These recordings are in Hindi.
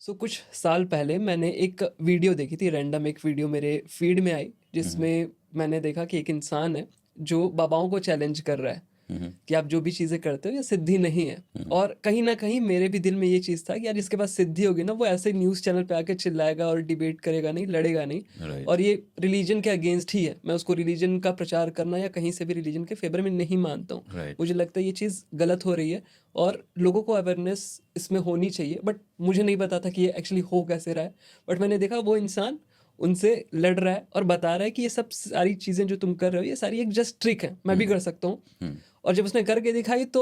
कुछ साल पहले मैंने एक वीडियो देखी थी, रैंडम एक वीडियो मेरे फीड में आई, हुँ, हुँ। जिसमें मैंने देखा कि एक इंसान है जो बाबाओं को चैलेंज कर रहा है हुँ, हुँ। कि आप जो भी चीज़ें करते हो ये सिद्धि नहीं है। हुँ। और कहीं न कहीं मेरे भी दिल में ये चीज़ था कि यार जिसके पास सिद्धि होगी ना, वो ऐसे न्यूज़ चैनल पे आके चिल्लाएगा और डिबेट करेगा नहीं, लड़ेगा नहीं। राइट, और ये रिलीजन के अगेंस्ट ही है। मैं उसको रिलीजन का प्रचार करना या कहीं से भी रिलीजन के फ़ेवर में नहीं मानता हूँ। राइट, मुझे लगता है ये चीज़ गलत हो रही है और लोगों को अवेयरनेस इसमें होनी चाहिए। बट मुझे नहीं पता था कि ये एक्चुअली हो कैसे रहा है। बट मैंने देखा वो इंसान उनसे लड़ रहा है और बता रहा है कि ये सब सारी चीज़ें जो तुम कर रहे हो ये सारी एक जस्ट ट्रिक है, मैं भी हुँ, कर सकता हूँ। हुँ, और जब उसने करके दिखाई तो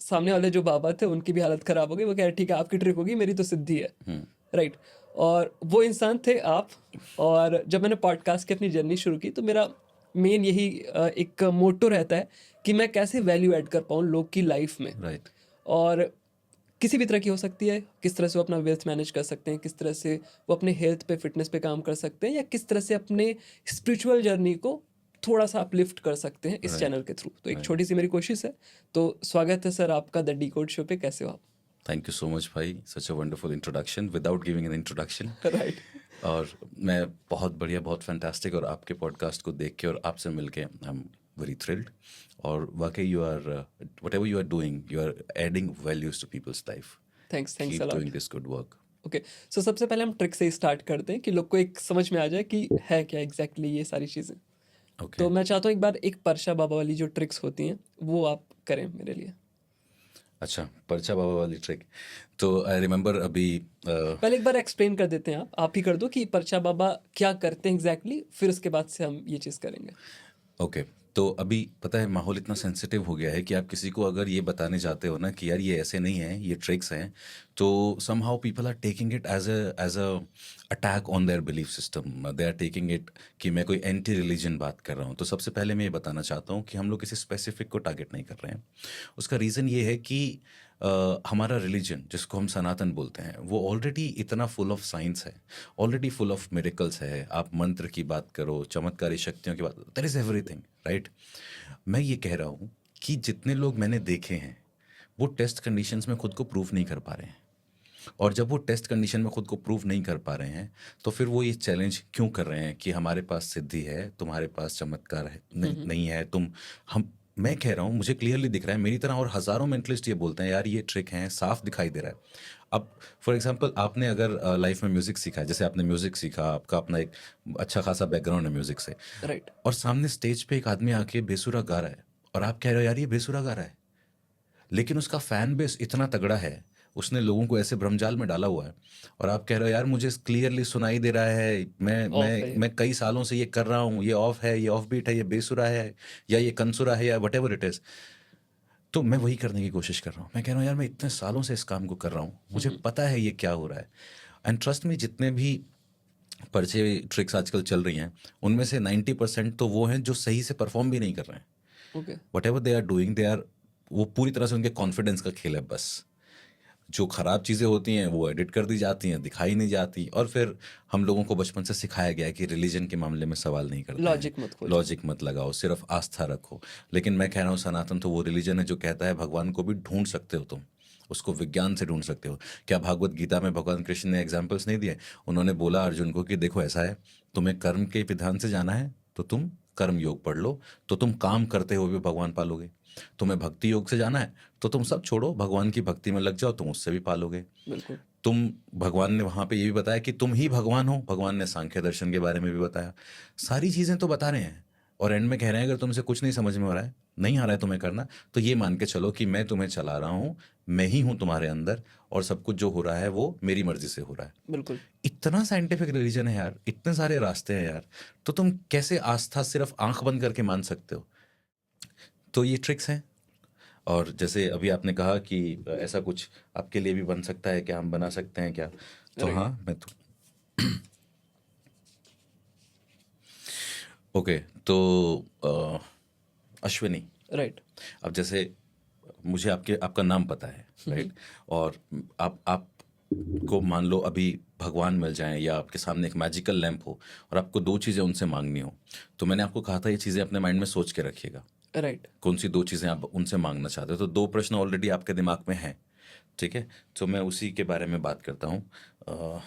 सामने वाले जो बाबा थे उनकी भी हालत खराब हो गई। वो कह रहे ठीक है आपकी ट्रिक होगी, मेरी तो सिद्धि है। हुँ, राइट। और वो इंसान थे आप। और जब मैंने पॉडकास्ट की अपनी जर्नी शुरू की तो मेरा मेन यही एक मोटो रहता है कि मैं कैसे वैल्यू ऐड कर पाऊँ लोग की लाइफ में। राइट, और किसी भी तरह की हो सकती है, किस तरह से वो अपना वेल्थ मैनेज कर सकते हैं, किस तरह से वो अपने हेल्थ पे फिटनेस पे काम कर सकते हैं, या किस तरह से अपने स्पिरिचुअल जर्नी को थोड़ा सा अपलिफ्ट कर सकते हैं इस राइट, चैनल के थ्रू। तो एक राइट। छोटी सी मेरी कोशिश है। तो स्वागत है सर आपका द डिकोड शो पे, कैसे हो आप? थैंक यू सो मच भाई, such a wonderful introduction without giving an introduction. Right. और मैं बहुत बढ़िया, बहुत फैंटास्टिक, और आपके पॉडकास्ट को देख के और आपसे मिलके आई एम वेरी थ्रिल्ड। और वाकई you are whatever you are doing, you are adding values to people's life. Thanks keep a lot. Doing this good work. Okay. सबसे पहले हम ट्रिक से ही स्टार्ट करते हैं कि लोग को एक समझ में आ जाए कि है क्या एग्जैक्टली ये सारी चीज़ें। ओके। तो मैं चाहता हूँ एक बार एक परशा बाबा वाली जो ट्रिक्स होती हैं वो आप करें मेरे लिए। अच्छा, पर्चा बाबा वाली ट्रिक। तो आई रिमेंबर अभी पहले एक बार एक्सप्लेन कर देते हैं, आप ही कर दो कि परचा बाबा क्या करते हैं एग्जैक्टली, फिर उसके बाद से हम ये चीज़ करेंगे। ओके। तो अभी पता है माहौल इतना सेंसिटिव हो गया है कि आप किसी को अगर ये बताने जाते हो ना कि यार ये ऐसे नहीं है, ये ट्रिक्स हैं, तो somehow people are taking it as a attack on their belief system. They are taking it कि मैं कोई एंटी रिलीजन बात कर रहा हूँ। तो सबसे पहले मैं ये बताना चाहता हूँ कि हम लोग किसी स्पेसिफिक को टारगेट नहीं कर रहे हैं। उसका रीज़न ये है कि हमारा रिलीजन जिसको हम सनातन बोलते हैं वो ऑलरेडी इतना फुल ऑफ साइंस है, ऑलरेडी फुल ऑफ मिरेकल्स है। आप मंत्र की बात करो, चमत्कारी शक्तियों की बात, देयर इज़ एवरीथिंग, राइट। मैं ये कह रहा हूँ कि जितने लोग मैंने देखे हैं वो टेस्ट कंडीशंस में खुद को प्रूव नहीं कर पा रहे हैं। और जब वो टेस्ट कंडीशन में खुद को प्रूव नहीं कर पा रहे हैं तो फिर वो ये चैलेंज क्यों कर रहे हैं कि हमारे पास सिद्धि है, तुम्हारे पास चमत्कार है, नहीं है तुम। हम मैं कह रहा हूँ, मुझे क्लियरली दिख रहा है, मेरी तरह और हज़ारों मेंटलिस्ट ये बोलते हैं यार ये ट्रिक है, साफ दिखाई दे रहा है। अब फॉर एग्जांपल आपने अगर लाइफ में म्यूज़िक सीखा है, जैसे आपने म्यूज़िक सीखा, आपका अपना एक अच्छा खासा बैकग्राउंड है म्यूज़िक से, राइट। और सामने स्टेज पे एक आदमी आके बेसुरा गा रहा है और आप कह रहे हो यार ये बेसुरा गा रहा है, लेकिन उसका फैन बेस इतना तगड़ा है, उसने लोगों को ऐसे भ्रमजाल में डाला हुआ है, और आप कह रहे हो यार मुझे क्लियरली सुनाई दे रहा है, मैं ऑफ है मैं ये। मैं कई सालों से ये कर रहा हूँ, ये ऑफ है, ये ऑफ बीट है, ये बेसुरा है, या ये कंसुरा है, या वट एवर इट इज़। तो मैं वही करने की कोशिश कर रहा हूँ। मैं कह रहा हूँ यार मैं इतने सालों से इस काम को कर रहा हूँ, मुझे पता है ये क्या हो रहा है। एंड ट्रस्ट मी, जितने भी पर्चे ट्रिक्स आजकल चल रही हैं उनमें से 90% तो वो हैं जो सही से परफॉर्म भी नहीं कर रहे हैं। Okay. Whatever they are doing, they are, वो पूरी तरह से उनके कॉन्फिडेंस का खेल है बस। जो खराब चीज़ें होती हैं वो एडिट कर दी जाती हैं, दिखाई नहीं जाती, और फिर हम लोगों को बचपन से सिखाया गया है कि रिलीजन के मामले में सवाल नहीं करते हैं, लॉजिक मत खोजो। लॉजिक मत लगाओ, सिर्फ आस्था रखो। लेकिन मैं कह रहा हूँ सनातन तो वो रिलीजन है जो कहता है भगवान को भी ढूंढ सकते हो तुम, उसको विज्ञान से ढूंढ सकते हो। क्या भागवत गीता में भगवान कृष्ण ने एग्जाम्पल्स नहीं दिए? उन्होंने बोला अर्जुन को कि देखो ऐसा है, तुम्हें कर्म के विधान से जाना है तो तुम कर्म योग पढ़ लो, तो तुम काम करते हुए भी भगवान पालोगे। तुम्हें भक्ति योग से जाना है तो तुम सब छोड़ो, भगवान की भक्ति में लग जाओ, तुम उससे भी पालोगे। बिल्कुल। तुम, भगवान ने वहाँ पे ये भी बताया कि तुम ही भगवान हो, भगवान ने सांख्य दर्शन के बारे में भी बताया। सारी चीज़ें तो बता रहे हैं, और एंड में कह रहे हैं अगर तुमसे कुछ नहीं समझ में आ रहा है, नहीं आ रहा है तुम्हें करना, तो ये मान के चलो कि मैं तुम्हें चला रहा हूँ, मैं ही हूँ तुम्हारे अंदर, और सब कुछ जो हो रहा है वो मेरी मर्जी से हो रहा है। बिल्कुल। इतना साइंटिफिक रिलीजन है यार, इतने सारे रास्ते हैं यार, तो तुम कैसे आस्था सिर्फ आंख बंद करके मान सकते हो? तो ये ट्रिक्स हैं। और जैसे अभी आपने कहा कि ऐसा कुछ आपके लिए भी बन सकता है क्या, हम बना सकते हैं क्या? तो राइट। हाँ, मैं तो ओके। तो अश्विनी, राइट। अब जैसे मुझे आपका नाम पता है, राइट। और आप को मान लो अभी भगवान मिल जाएं, या आपके सामने एक मैजिकल लैंप हो और आपको दो चीज़ें उनसे मांगनी हो, तो मैंने आपको कहा था ये चीज़ें अपने माइंड में सोच के रखिएगा। राइट। कौन सी दो चीज़ें आप उनसे मांगना चाहते हो? तो दो प्रश्न ऑलरेडी आपके दिमाग में हैं, ठीक है, तो मैं उसी के बारे में बात करता हूँ। अ,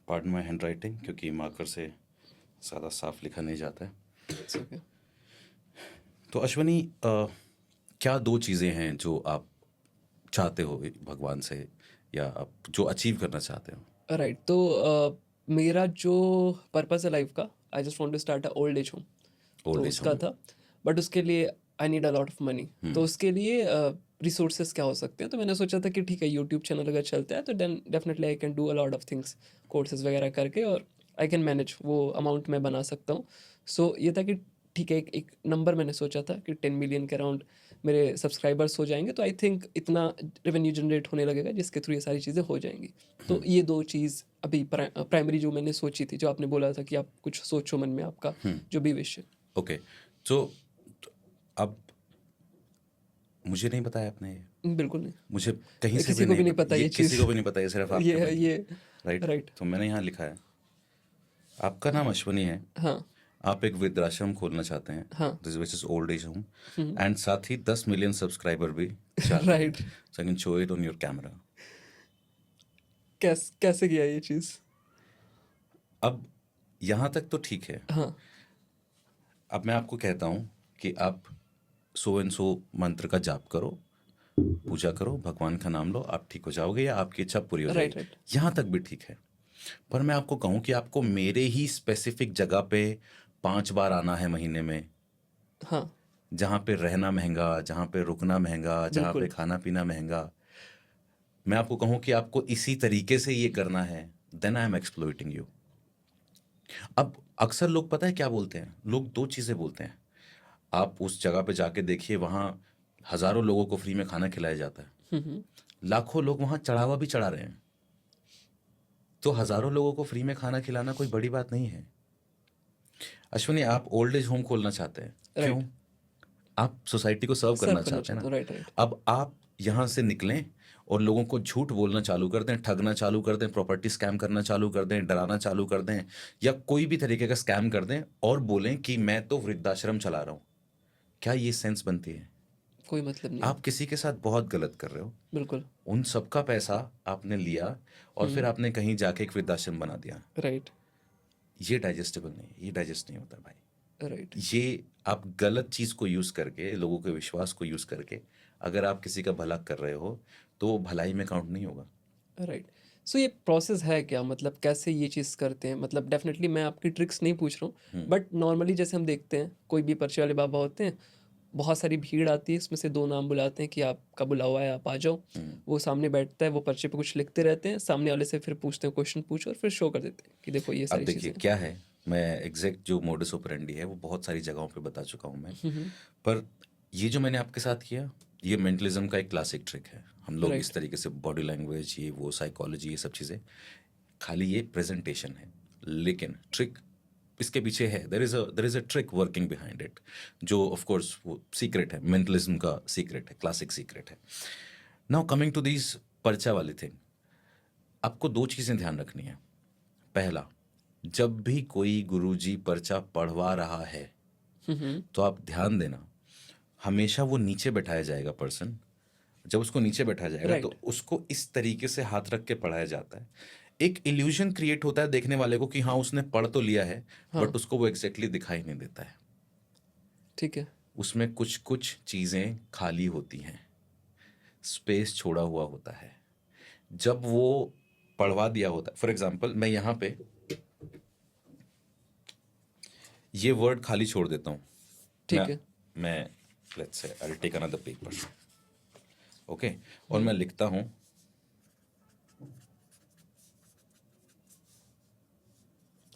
पार्डन माई हैंड राइटिंग, क्योंकि मार्कर से ज़्यादा साफ लिखा नहीं जाता है। It's okay. तो अश्वनी, क्या दो चीज़ें हैं जो आप चाहते हो भगवान से, या आप जो अचीव करना चाहते हो? राइट, तो मेरा जो पर्पस है लाइफ का, I just want to start a old age home, तो ओल्ड एज उसका होम। था। बट उसके लिए I need a lot of money, तो उसके लिए रिसोर्सेज क्या हो सकते हैं, तो मैंने सोचा था कि ठीक है, यूट्यूब चैनल अगर चलता है तो then definitely I can do a lot of things, courses वगैरह करके, और आई कैन मैनेज वो अमाउंट मैं बना सकता हूँ। सो ये था कि ठीक है, एक नंबर मैंने सोचा था कि 10 मिलियन के अराउंड मेरे सब्सक्राइबर्स हो जाएंगे, तो आई थिंक इतना रेवेन्यू जनरेट होने लगेगा जिसके थ्रू ये सारी चीज़ें हो जाएंगी। तो ये दो चीज़ अभी प्राइमरी जो मैंने सोची थी, जो आपने बोला था कि आप कुछ सोचो मन में, आपका जो भी विश है। ओके, तो अब मुझे नहीं बताया आपने ये, बिल्कुल नहीं, मुझे कहीं से भी किसी को नहीं भी नहीं पता, पता ये ये किसी चीज़। को भी नहीं पता, ये सिर्फ आपके ये है भाई ये। राइट। राइट। तो मैंने यहाँ लिखा है, आपका नाम अश्वनी है, हाँ आप एक वृद्धाश्रम खोलना चाहते हैं, हाँ। This which is old age home, and साथ ही 10 मिलियन सब्सक्राइबर भी चाहते हैं, right. So I can show it on your camera. कैसे किया ये चीज़? अब यहाँ तक तो ठीक है। हाँ अब मैं आपको कहता हूँ कि आप सो एंड सो मंत्र का जाप करो, पूजा करो, भगवान का नाम लो, आप ठीक हो जाओगे या आपकी इच्छा पूरी हो राइट जाएगी, राइट। यहाँ तक भी ठीक है। पर मैं आपको कहूँ कि आपको मेरे ही स्पेसिफिक जगह पे 5 बार आना है महीने में, हाँ जहाँ पे रहना महंगा, जहाँ पे रुकना महंगा, जहाँ पे बिल्कुल। खाना पीना महंगा, मैं आपको कहूँ कि आपको इसी तरीके से ये करना है, then I am exploiting you. अब अक्सर लोग पता है क्या बोलते हैं, लोग दो चीज़ें बोलते हैं। आप उस जगह पे जाके देखिए, वहाँ हज़ारों लोगों को फ्री में खाना खिलाया जाता है, लाखों लोग वहाँ चढ़ावा भी चढ़ा रहे हैं, तो हज़ारों लोगों को फ्री में खाना खिलाना कोई बड़ी बात नहीं है। अश्विनी, आप ओल्ड एज होम खोलना चाहते हैं, क्यों? राइट। आप सोसाइटी को सर्व सर्व करना करना चाहते हैं चाहता ना। हूँ, राइट राइट। अब आप यहाँ से निकलें और लोगों को झूठ बोलना चालू कर दें, ठगना चालू कर दें, प्रॉपर्टी स्कैम करना चालू कर दें, डराना चालू कर दें, या कोई भी तरीके का स्कैम कर दें और बोलें कि मैं तो वृद्धाश्रम चला रहा हूँ, क्या ये सेंस बनती है? कोई मतलब नहीं आप है। किसी के साथ बहुत गलत कर रहे हो। बिल्कुल। उन सबका पैसा आपने लिया और फिर आपने कहीं जाके एक वृद्धाश्रम बना दिया। राइट ये डाइजेस्टेबल नहीं है, ये डाइजेस्ट नहीं होता भाई। राइट ये आप गलत चीज़ को यूज़ करके, लोगों के विश्वास को यूज़ करके अगर आप किसी का भला कर रहे हो, तो वो भलाई में काउंट नहीं होगा। राइट। सो ये प्रोसेस है क्या, मतलब कैसे ये चीज़ करते हैं? मतलब डेफिनेटली मैं आपकी ट्रिक्स नहीं पूछ रहा हूँ, बट नॉर्मली जैसे हम देखते हैं कोई भी पर्चे वाले बाबा होते हैं, बहुत सारी भीड़ आती है, इसमें से दो नाम बुलाते हैं कि आपका बुला हुआ है, आप आ जाओ। वो सामने बैठता है, वो पर्चे पे कुछ लिखते रहते हैं, सामने वाले से फिर पूछते हैं, क्वेश्चन पूछो, और फिर शो कर देते हैं कि देखो ये अब सारी देखिए चीज़ें हैं। क्या है, मैं एग्जैक्ट जो मोडस ऑपरेंडी है वो बहुत सारी जगहों पे बता चुका हूँ मैं, पर ये जो मैंने आपके साथ किया, ये मेंटलिज्म का एक क्लासिक ट्रिक है। हम लोग इस राइट तरीके से बॉडी लैंग्वेज, ये वो साइकोलॉजी, ये सब चीज़ें, खाली ये प्रेजेंटेशन है, लेकिन ट्रिक इसके पीछे है। देर is a trick working behind it, जो ऑफ कोर्स वो सीक्रेट है, मेंटलिज्म का सीक्रेट है, क्लासिक सीक्रेट है। नाउ कमिंग टू दिस पर्चा वाली थिंग, आपको दो चीज़ें ध्यान रखनी है। पहला, जब भी कोई गुरुजी पर्चा पढ़वा रहा है, तो आप ध्यान देना, हमेशा वो नीचे बैठाया जाएगा पर्सन। जब उसको नीचे बैठाया जाएगा राइट। तो उसको इस तरीके से हाथ रख के पढ़ाया जाता है। एक इल्यूजन क्रिएट होता है देखने वाले को कि हाँ उसने पढ़ तो लिया है, हाँ बट उसको वो एग्जैक्टली दिखाई नहीं देता है। ठीक है। उसमें कुछ कुछ चीज़ें खाली होती हैं, स्पेस छोड़ा हुआ होता है। जब वो पढ़वा दिया होता है, फॉर एग्जाम्पल मैं यहाँ पे ये वर्ड खाली छोड़ देता हूँ। ठीक है। मैं let's say I will take another paper, okay, और मैं लिखता हूँ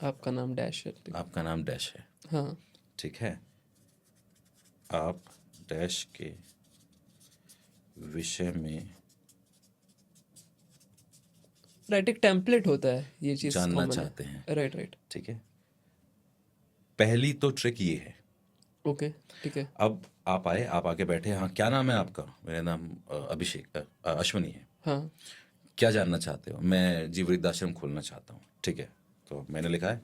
आपका नाम डैश है। आपका नाम डैश है, हाँ ठीक है, आप डैश के विषय में राइट, एक टेम्पलेट होता है, ये चीज़ जानना कॉमन चाहते है। हैं, राइट राइट। ठीक है। पहली तो ट्रिक ये है। ओके ठीक है। अब आप आए, आप आके बैठे, हाँ क्या नाम है आपका? मेरा नाम अभिषेक अश्वनी है। हाँ क्या जानना चाहते हो? मैं जी वृद्धाश्रम खोलना चाहता हूँ, ठीक है। तो मैंने लिखा है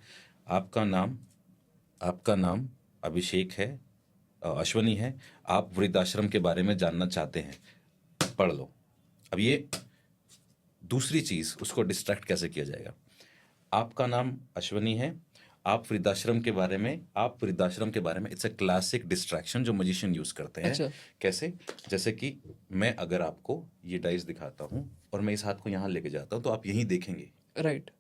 आपका नाम अभिषेक है, अश्वनी है, आप वृद्धाश्रम के बारे में जानना चाहते हैं, पढ़ लो। अब ये दूसरी चीज़, उसको डिस्ट्रैक्ट कैसे किया जाएगा? आपका नाम अश्वनी है, आप वृद्धाश्रम के बारे में, इट्स अ क्लासिक डिस्ट्रैक्शन जो मजिशियन यूज करते हैं। अच्छा। कैसे? जैसे कि मैं अगर आपको ये डाइस दिखाता हूँ और मैं इस हाथ को यहाँ लेके जाता हूँ तो आप यहीं देखेंगे, राइट।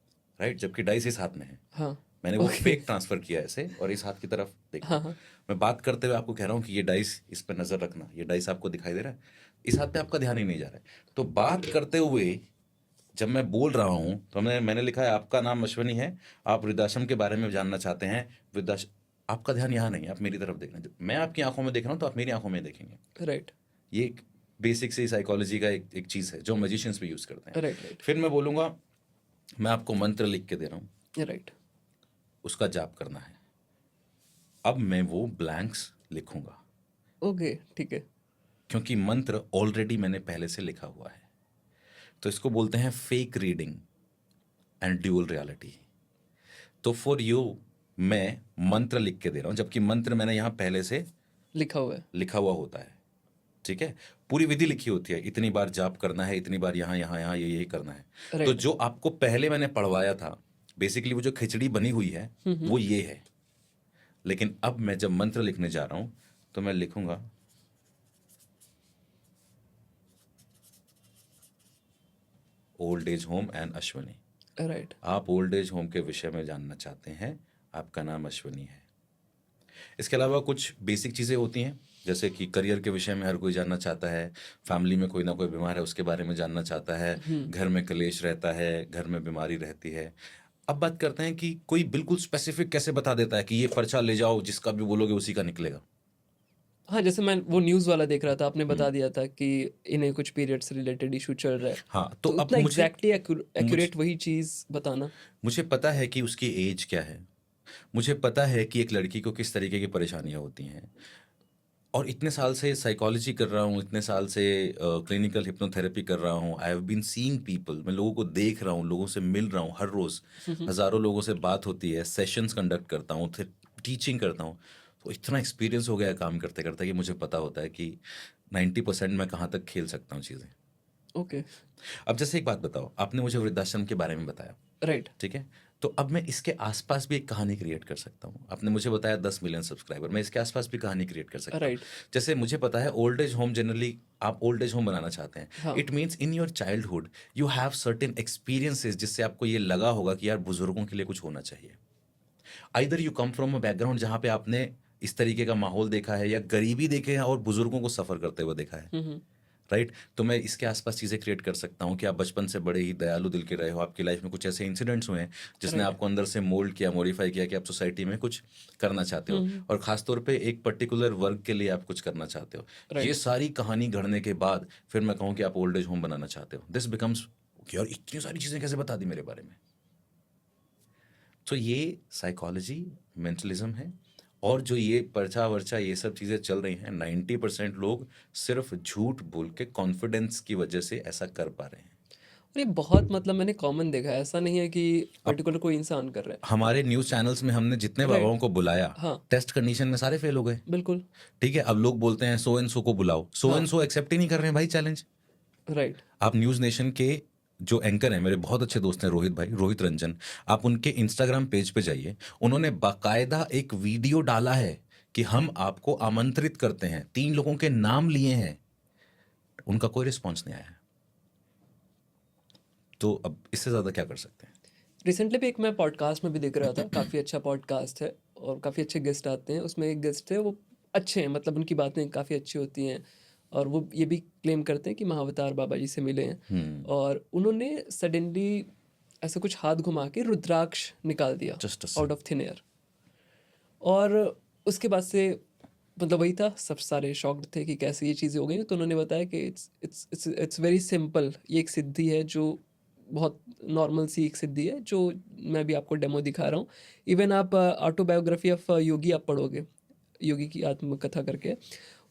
राइट, जबकि डाइस इस हाथ में है। हाँ। मैंने वो ओके। फेक ट्रांसफर किया ऐसे, और इस हाथ की तरफ देखते हाँ हैं। हाँ। मैं बात करते हुए आपको कह रहा हूँ कि ये डाइस, इस पर नजर रखना, ये डाइस आपको दिखाई दे रहा है, इस हाथ पे आपका ध्यान ही नहीं जा रहा है। तो बात करते हुए जब मैं बोल रहा हूँ तो मैंने लिखा है आपका नाम अश्वनी है, आप वृद्धाश्रम के बारे में जानना चाहते हैं, वृद्धाश्रम, आपका ध्यान यहाँ नहीं है, आप मेरी तरफ देखना, मैं आपकी आंखों में देख रहा हूँ तो आप मेरी आंखों में देखेंगे। राइट ये एक बेसिक सी साइकोलॉजी का एक चीज़ है जो मैजिशियंस भी यूज़ करते हैं। राइट। राइट फिर मैं बोलूँगा मैं आपको मंत्र लिख के दे रहा हूँ, राइट। उसका जाप करना है। अब मैं वो ब्लैंक्स लिखूंगा ओके ठीक है। क्योंकि मंत्र ऑलरेडी मैंने पहले से लिखा हुआ है। तो इसको बोलते हैं fake reading and dual reality. तो फॉर यू मैं मंत्र लिख के दे रहा हूँ, जबकि मंत्र मैंने यहाँ पहले से लिखा हुआ है। लिखा हुआ होता है, ठीक है। पूरी विधि लिखी होती है, इतनी बार जाप करना है, इतनी बार यहाँ यहाँ यहाँ ये करना है। तो राइट। जो आपको पहले मैंने पढ़वाया था, बेसिकली वो जो खिचड़ी बनी हुई है वो ये है। लेकिन अब मैं जब मंत्र लिखने जा रहा हूँ तो मैं लिखूंगा old age home and Ashwani. Right. आप ओल्ड एज होम के विषय में जानना चाहते हैं, आपका नाम अश्वनी है। इसके अलावा कुछ बेसिक चीज़ें होती हैं, जैसे कि करियर के विषय में हर कोई जानना चाहता है, फैमिली में कोई ना कोई बीमार है उसके बारे में जानना चाहता है, घर में कलेश रहता है, घर में बीमारी रहती है। अब बात करते हैं कि कोई बिल्कुल स्पेसिफिक कैसे बता देता है कि ये पर्चा ले जाओ, जिसका भी बोलोगे उसी का निकलेगा। हाँ, जैसे मैं वो न्यूज़ वाला देख रहा था, आपने बता दिया था कि इन्हें कुछ पीरियड से रिलेटेड इशू चल रहा है। हाँ, तो तो अब उतना मुझे एग्जैक्टली एक्यूरेट वही चीज़ बताना। मुझे पता है कि उसकी एज क्या है, मुझे पता है कि एक लड़की को किस तरीके की परेशानियां होती हैं, और इतने साल से साइकोलॉजी कर रहा हूँ, इतने साल से क्लिनिकल हिप्नोथेरेपी कर रहा हूँ, I have been seeing people, मैं लोगों को देख रहा हूँ, लोगों से मिल रहा हूँ हर रोज़, हज़ारों लोगों से बात होती है, सेशंस कंडक्ट करता हूँ, फिर टीचिंग करता हूँ। तो इतना एक्सपीरियंस हो गया है काम करते करते कि मुझे पता होता है कि 90% मैं कहाँ तक खेल सकता हूँ चीज़ें। ओके। अब जैसे एक बात बताओ, आपने मुझे वृद्धाश्रम के बारे में बताया, राइट। ठीक है, तो अब मैं इसके आसपास भी एक कहानी क्रिएट कर सकता हूँ। आपने मुझे बताया 10 मिलियन सब्सक्राइबर, मैं इसके आसपास भी कहानी क्रिएट कर सकता हूँ। राइट। जैसे मुझे पता है ओल्ड एज होम, जनरली आप ओल्ड एज होम बनाना चाहते हैं, हाँ। It means in your childhood you have certain experiences जिससे आपको ये लगा होगा कि यार बुजुर्गों के लिए कुछ होना चाहिए। Either you come from a background जहाँ पे आपने इस तरीके का माहौल देखा है, या गरीबी देखे हैं और बुजुर्गों को सफ़र करते हुए देखा है, राइट। तो मैं इसके आसपास चीज़ें क्रिएट कर सकता हूँ कि आप बचपन से बड़े ही दयालु दिल के रहे हो, आपकी लाइफ में कुछ ऐसे इंसिडेंट्स हुए हैं जिसने राइट। आपको अंदर से मोल्ड किया, मॉडिफाई किया कि आप सोसाइटी में कुछ करना चाहते हो, और ख़ासतौर पे एक पर्टिकुलर वर्ग के लिए आप कुछ करना चाहते हो। ये राइट। सारी कहानी गढ़ने के बाद फिर मैं कहूँ कि आप ओल्ड एज होम बनाना चाहते हो, दिस बिकम्स यार इतनी सारी चीज़ें कैसे बता दी मेरे बारे में। तो ये साइकोलॉजी, मेंटलिज्म है। और जो ये पर्चा वर्चा ये सब चीज़ें चल रही हैं, 90% लोग सिर्फ झूठ बोल के कॉन्फिडेंस की वजह से ऐसा कर पा रहे हैं। और ये बहुत मतलब मैंने कॉमन देखा है, ऐसा नहीं है कि अब पर्टिकुलर कोई इंसान कर रहा हमारे न्यूज़ चैनल्स में हमने जितने है। राइट। बाबाओं को बुलाया, हाँ टेस्ट कंडीशन में सारे फेल हो गए। बिल्कुल। ठीक है, अब लोग बोलते हैं सो एंड सो को बुलाओ, सो हाँ। एंड सो एक्सेप्ट ही नहीं कर रहे हैं भाई चैलेंज। राइट। आप न्यूज़ नेशन के जो एंकर हैं, मेरे बहुत अच्छे दोस्त हैं रोहित भाई, रोहित रंजन, आप उनके इंस्टाग्राम पेज पे जाइए, उन्होंने बाकायदा एक वीडियो डाला है कि हम आपको आमंत्रित करते हैं, 3 लोगों के नाम लिए हैं, उनका कोई रिस्पॉन्स नहीं आया है। तो अब इससे ज़्यादा क्या कर सकते हैं? रिसेंटली भी एक मैं पॉडकास्ट में भी देख रहा था, काफ़ी अच्छा पॉडकास्ट है और काफ़ी अच्छे गेस्ट आते हैं। उसमें एक गेस्ट है, वो अच्छे हैं, मतलब उनकी बातें काफ़ी अच्छी होती हैं और वो ये भी क्लेम करते हैं कि महाअवतार बाबा जी से मिले हैं, और उन्होंने सडनली ऐसा कुछ हाथ घुमा के रुद्राक्ष निकाल दिया Just a out of thin air. और उसके बाद से मतलब वही था, सब सारे शॉक्ड थे कि कैसे ये चीज़ें हो गई। तो उन्होंने बताया कि इट्स वेरी सिंपल, ये एक सिद्धि है जो बहुत नॉर्मल सी एक सिद्धि है, जो मैं भी आपको डेमो दिखा रहा हूँ। इवन आप ऑटोबायोग्राफी ऑफ योगी आप पढ़ोगे, योगी की आत्मकथा करके,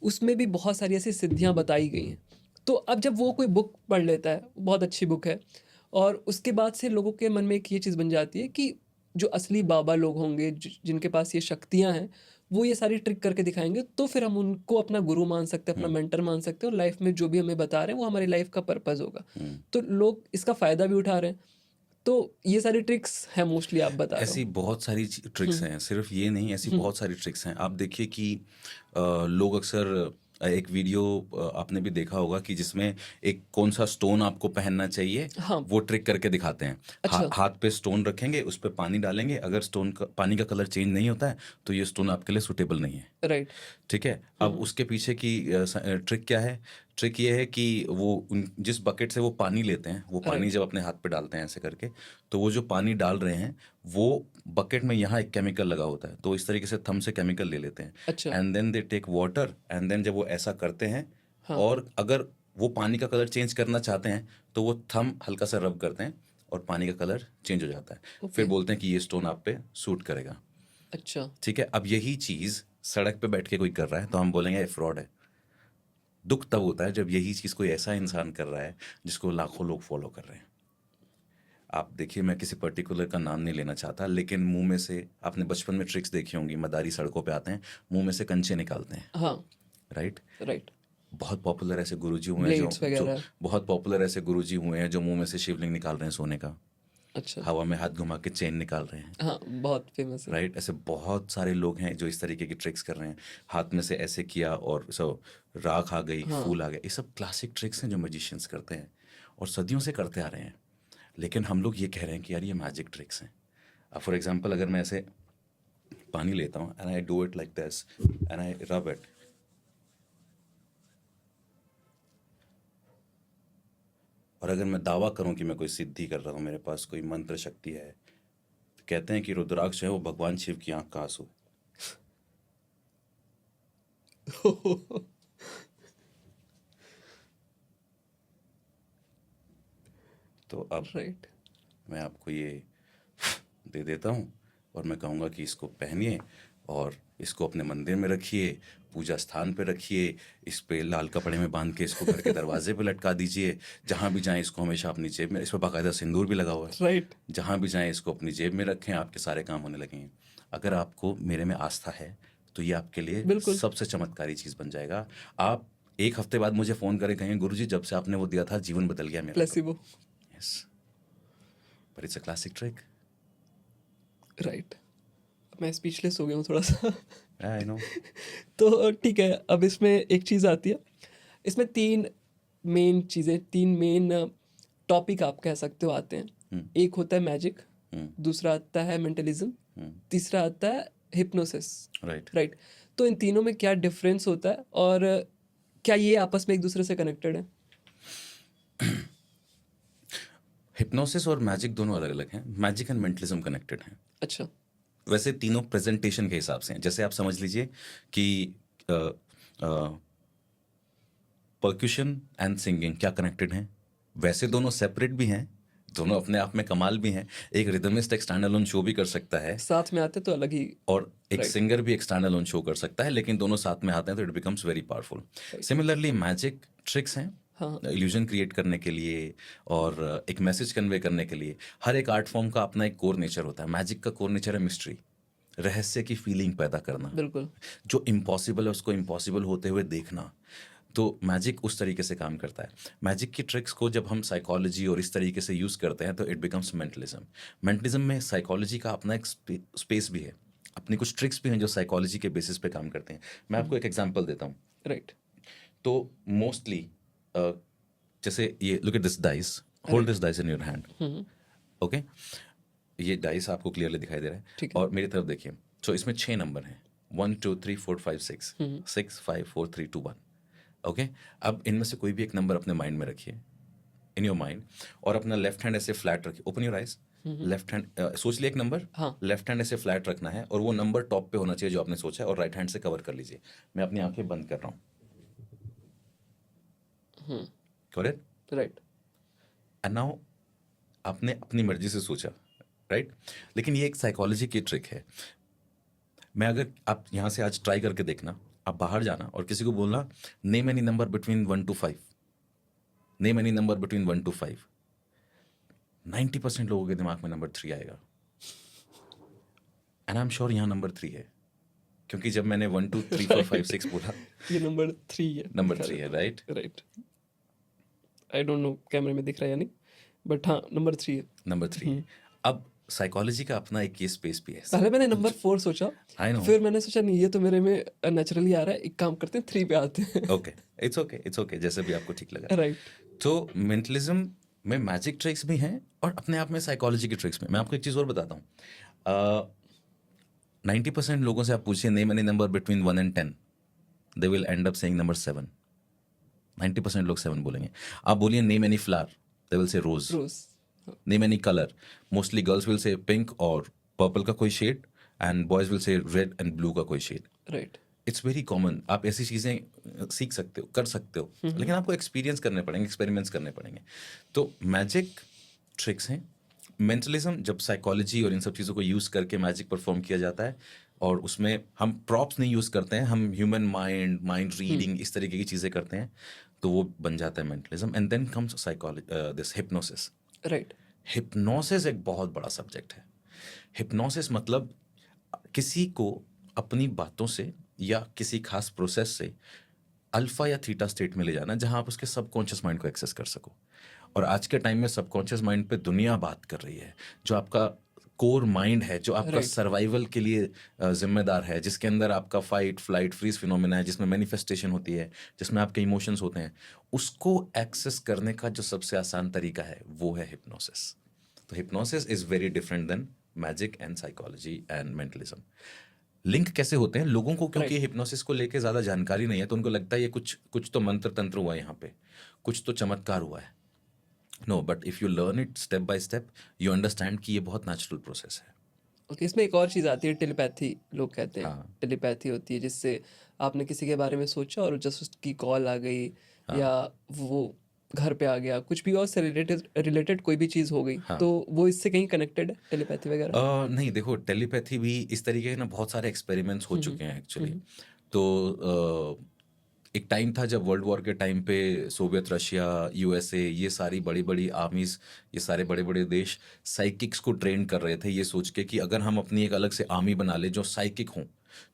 उसमें भी बहुत सारी ऐसी सिद्धियाँ बताई गई हैं। तो अब जब वो कोई बुक पढ़ लेता है, बहुत अच्छी बुक है, और उसके बाद से लोगों के मन में एक ये चीज़ बन जाती है कि जो असली बाबा लोग होंगे, जिनके पास ये शक्तियाँ हैं, वो ये सारी ट्रिक करके दिखाएंगे, तो फिर हम उनको अपना गुरु मान सकते हैं, अपना मेंटर मान सकते हैं, और लाइफ में जो भी हमें बता रहे हैं वो हमारी लाइफ का पर्पस होगा। तो लोग इसका फ़ायदा भी उठा रहे हैं। तो ये सारी ट्रिक्स हैं मोस्टली, आप बता रहे ऐसी हो। बहुत सारी ट्रिक्स हैं, सिर्फ ये नहीं, ऐसी बहुत सारी ट्रिक्स हैं। आप देखिए कि लोग अक्सर एक वीडियो आपने भी देखा होगा कि जिसमें एक कौन सा स्टोन आपको पहनना चाहिए, हाँ। वो ट्रिक करके दिखाते हैं। अच्छा। हाथ पे स्टोन रखेंगे, उस पे पानी डालेंगे, अगर पानी का कलर चेंज नहीं होता है तो ये स्टोन आपके लिए सूटेबल नहीं है। राइट। ठीक है, अब उसके पीछे की ट्रिक क्या है? ट्रिक ये है कि वो जिस बकेट से वो पानी लेते हैं, वो पानी राइट। जब अपने हाथ पे डालते हैं ऐसे करके, तो वो जो पानी डाल रहे हैं वो बकेट में यहाँ एक केमिकल लगा होता है, तो इस तरीके से थंब से केमिकल ले लेते हैं, अच्छा। And then they take water, and then जब वो ऐसा करते हैं, हाँ। और अगर वो पानी का कलर चेंज करना चाहते हैं तो वो थंब हल्का सा रब करते हैं और पानी का कलर चेंज हो जाता है। फिर ओके। बोलते हैं कि ये स्टोन आप पे सूट करेगा। अच्छा। ठीक है, अब यही चीज़ सड़क पे बैठ के कोई कर रहा है तो हम बोलेंगे ये फ्रॉड है। दुख तब होता है जब यही चीज़ कोई ऐसा इंसान कर रहा है जिसको लाखों लोग फॉलो कर रहे हैं। आप देखिए, मैं किसी पर्टिकुलर का नाम नहीं लेना चाहता, लेकिन मुंह में से, आपने बचपन में ट्रिक्स देखी होंगी, मदारी सड़कों पे आते हैं, मुंह में से कंचे निकालते हैं, हाँ। राइट? राइट। बहुत पॉपुलर ऐसे गुरुजी हुए हैं ब्लेड्स जो वगैरह। बहुत पॉपुलर ऐसे गुरुजी हुए हैं जो मुंह में से शिवलिंग निकाल रहे हैं सोने का, अच्छा। हवा में हाथ घुमा के चेन निकाल रहे हैं, हाँ, बहुत फेमस है। राइट? ऐसे बहुत सारे लोग हैं जो इस तरीके की ट्रिक्स कर रहे हैं। हाथ में से ऐसे किया और राख आ गई, हाँ। फूल आ गए। ये सब क्लासिक ट्रिक्स हैं जो मैजिशियंस करते हैं और सदियों से करते आ रहे हैं। लेकिन हम लोग ये कह रहे हैं कि यार ये मैजिक ट्रिक्स हैं। अब फॉर एग्जांपल, अगर मैं ऐसे पानी लेता हूँ and I do it like this and I rub it, और अगर मैं दावा करूं कि मैं कोई सिद्धि कर रहा हूँ, मेरे पास कोई मंत्र शक्ति है, तो कहते हैं कि रुद्राक्ष है वो भगवान शिव की आंख का आंसू है। तो अब राइट। मैं आपको ये दे देता हूँ और मैं कहूँगा कि इसको पहनिए और इसको अपने मंदिर में रखिए, पूजा स्थान पे रखिए, इस पे लाल कपड़े में बांध के इसको घर के दरवाजे पे लटका दीजिए। जहाँ भी जाएं इसको हमेशा अपनी जेब में, इस पर बाकायदा सिंदूर भी लगा हुआ है। राइट। जहाँ भी जाएं इसको अपनी जेब में रखें, आपके सारे काम होने लगेंगे। अगर आपको मेरे में आस्था है तो ये आपके लिए बिल्कुल। सबसे चमत्कारी चीज़ बन जाएगा। आप एक हफ्ते बाद मुझे फ़ोन करें, कहें गुरुजी जब से आपने वो दिया था जीवन बदल गया मेरा। Placebo. Yes, but it's a classic trick. Right. मैं स्पीचलेस हो गया हूँ थोड़ा सा। I know. तो ठीक है, अब इसमें एक चीज़ आती है। इसमें तीन मेन चीज़ें, तीन मेन टॉपिक आप कह सकते हो आते हैं। एक होता है मैजिक, दूसरा आता है मेंटलिज्म, तीसरा आता है हिप्नोसिस। राइट। राइट। तो इन तीनों में क्या डिफरेंस होता है, और क्या ये आपस में एक दूसरे से कनेक्टेड है? हिप्नोसिस और मैजिक दोनों अलग अलग हैं। मैजिक एंड मेंटलिज्म कनेक्टेड हैं। अच्छा। वैसे तीनों प्रेजेंटेशन के हिसाब से हैं। जैसे आप समझ लीजिए कि परक्यूशन एंड सिंगिंग क्या कनेक्टेड हैं। वैसे दोनों सेपरेट भी हैं, दोनों अपने आप में कमाल भी हैं। एक रिदमिस्ट एक स्टैंड अलोन शो भी कर सकता है, साथ में आते तो अलग ही। और एक Right. सिंगर भी एक स्टैंड अलोन शो कर सकता है, लेकिन दोनों साथ में आते हैं तो it becomes very powerful. Similarly magic tricks हैं हाँ। इल्यूजन क्रिएट करने के लिए और एक मैसेज कन्वे करने के लिए। हर एक आर्ट फॉर्म का अपना एक कोर नेचर होता है। मैजिक का कोर नेचर है मिस्ट्री, रहस्य की फीलिंग पैदा करना, बिल्कुल। जो इम्पॉसिबल है उसको इम्पॉसिबल होते हुए देखना। तो मैजिक उस तरीके से काम करता है। मैजिक की ट्रिक्स को जब हम साइकोलॉजी और इस तरीके से यूज़ करते हैं तो इट बिकम्स मेंटलिज्म। मेंटलिज्म में साइकोलॉजी का अपना एक स्पेस भी है, अपनी कुछ ट्रिक्स भी हैं जो साइकोलॉजी के बेसिस पे काम करते हैं। मैं आपको एक एग्जांपल देता हूँ। राइट। तो मोस्टली जैसे ये look at this dice, hold this dice in your hand, okay? ये डाइस आपको क्लियरली दिखाई दे रहा है, ठीक है। और मेरी तरफ देखिए। तो इसमें 6 नंबर हैं, 1 2 3 4 5 6, 6 5 4 3 2 1, ओके। अब इनमें से कोई भी एक नंबर अपने माइंड में रखिए, इन योर माइंड, और अपना लेफ्ट हैंड ऐसे फ्लैट रखिए, open your eyes. Left hand सोच लिया एक नंबर, हाँ। लेफ्ट हैंड ऐसे फ्लैट रखना है और वो नंबर टॉप पे होना चाहिए जो आपने सोचा है, और राइट हैंड से कवर कर लीजिए। मैं अपनी आंखें बंद कर रहा हूँ, करेक्ट। राइट। एंड नाउ आपने अपनी मर्जी से सोचा, राइट। लेकिन ये एक साइकोलॉजी की ट्रिक है। मैं अगर आप यहाँ से आज ट्राई करके देखना, आप बाहर जाना और किसी को बोलना name any number between 1 to 5, name any number between 1 to 5, 90% लोगों के दिमाग में नंबर 3 आएगा। एंड आई एम श्योर यहाँ नंबर 3 है, क्योंकि जब मैंने 1 2 3 4 5 6 बोला, ये नंबर 3 है। नंबर 3 है, right. Right. I don't know कैमरे में दिख रहा है या नहीं, बट हाँ नंबर 3 है। नंबर 3। अब साइकोलॉजी का अपना एक ये स्पेस भी है। पहले मैंने नंबर 4 सोचा, आई नो। फिर मैंने सोचा नहीं ये तो मेरे में नेचुरली आ रहा है, एक काम करते हैं 3 पे आते हैं। Okay, it's okay, it's okay, जैसे भी आपको ठीक लगा। राइट। तो मेंटलिज्म में मैजिक ट्रिक्स भी हैं और अपने आप में साइकोलॉजी की ट्रिक्स में। मैं आपको एक चीज़ और बताता हूँ। 90% लोगों से आप पूछिए name any number between 1 and 10, they will end up saying number 7। 90% लोग 7 बोलेंगे। आप बोलिए name any flower, they will say rose. Rose. Name any colour, mostly girls will say pink और पर्पल का कोई shade, and boys will say red and blue का कोई shade. Right. It's very common. आप ऐसी चीज़ें सीख सकते हो, कर सकते हो, लेकिन आपको एक्सपीरियंस करने पड़ेंगे, एक्सपेरिमेंट्स करने पड़ेंगे। तो मैजिक ट्रिक्स हैं। मेंटलिज्म जब साइकोलॉजी और इन सब चीज़ों को यूज़ करके मैजिक परफॉर्म किया जाता है, और उसमें हम प्रॉप्स नहीं यूज़ करते हैं, हम ह्यूमन माइंड, माइंड रीडिंग, इस तरीके की चीज़ें करते हैं, तो वो बन जाता है mentalism. And then comes psychology, this hypnosis. Right. Hypnosis एक बहुत बड़ा सब्जेक्ट है। हिप्नोसिस मतलब किसी को अपनी बातों से या किसी खास प्रोसेस से अल्फा या थीटा स्टेट में ले जाना, जहां आप उसके सबकॉन्शियस माइंड को एक्सेस कर सको। और आज के टाइम में सबकॉन्शियस माइंड पे दुनिया बात कर रही है। जो आपका कोर माइंड है, जो आपका Right. सर्वाइवल के लिए जिम्मेदार है, जिसके अंदर आपका फाइट फ्लाइट फ्रीज फिनोमेना है, जिसमें मैनिफेस्टेशन होती है, जिसमें आपके इमोशंस होते हैं, उसको एक्सेस करने का जो सबसे आसान तरीका है वो है हिप्नोसिस। तो hypnosis is very different than magic and psychology and mentalism. Link कैसे होते हैं लोगों को, क्योंकि Right. हिप्नोसिस को लेके ज़्यादा जानकारी नहीं है, तो उनको लगता है ये कुछ कुछ तो मंत्र तंत्र हुआ है यहाँ पे, कुछ तो चमत्कार हुआ है। No, but if you learn it step by step, you understand कि ये बहुत नेचुरल प्रोसेस है। ओके, इसमें एक और चीज़ आती है, टेलीपैथी लोग कहते हैं। हाँ। टेलीपैथी होती है जिससे आपने किसी के बारे में सोचा और जस्ट उसकी कॉल आ गई, या वो घर पे आ गया, कुछ भी और से रिलेटेड कोई भी चीज़ हो गई, तो वो इससे कहीं कनेक्टेड है टेलीपैथी वगैरह? नहीं, देखो टेलीपैथी भी इस तरीके के ना बहुत सारे एक्सपेरिमेंट्स हो चुके हैं एक्चुअली। तो एक टाइम था जब वर्ल्ड वॉर के टाइम पे सोवियत रशिया, यूएसए, ये सारी बड़ी बड़ी आर्मीज, ये सारे बड़े बड़े देश साइकिक्स को ट्रेन कर रहे थे, ये सोच के कि अगर हम अपनी एक अलग से आर्मी बना ले जो साइकिक हों,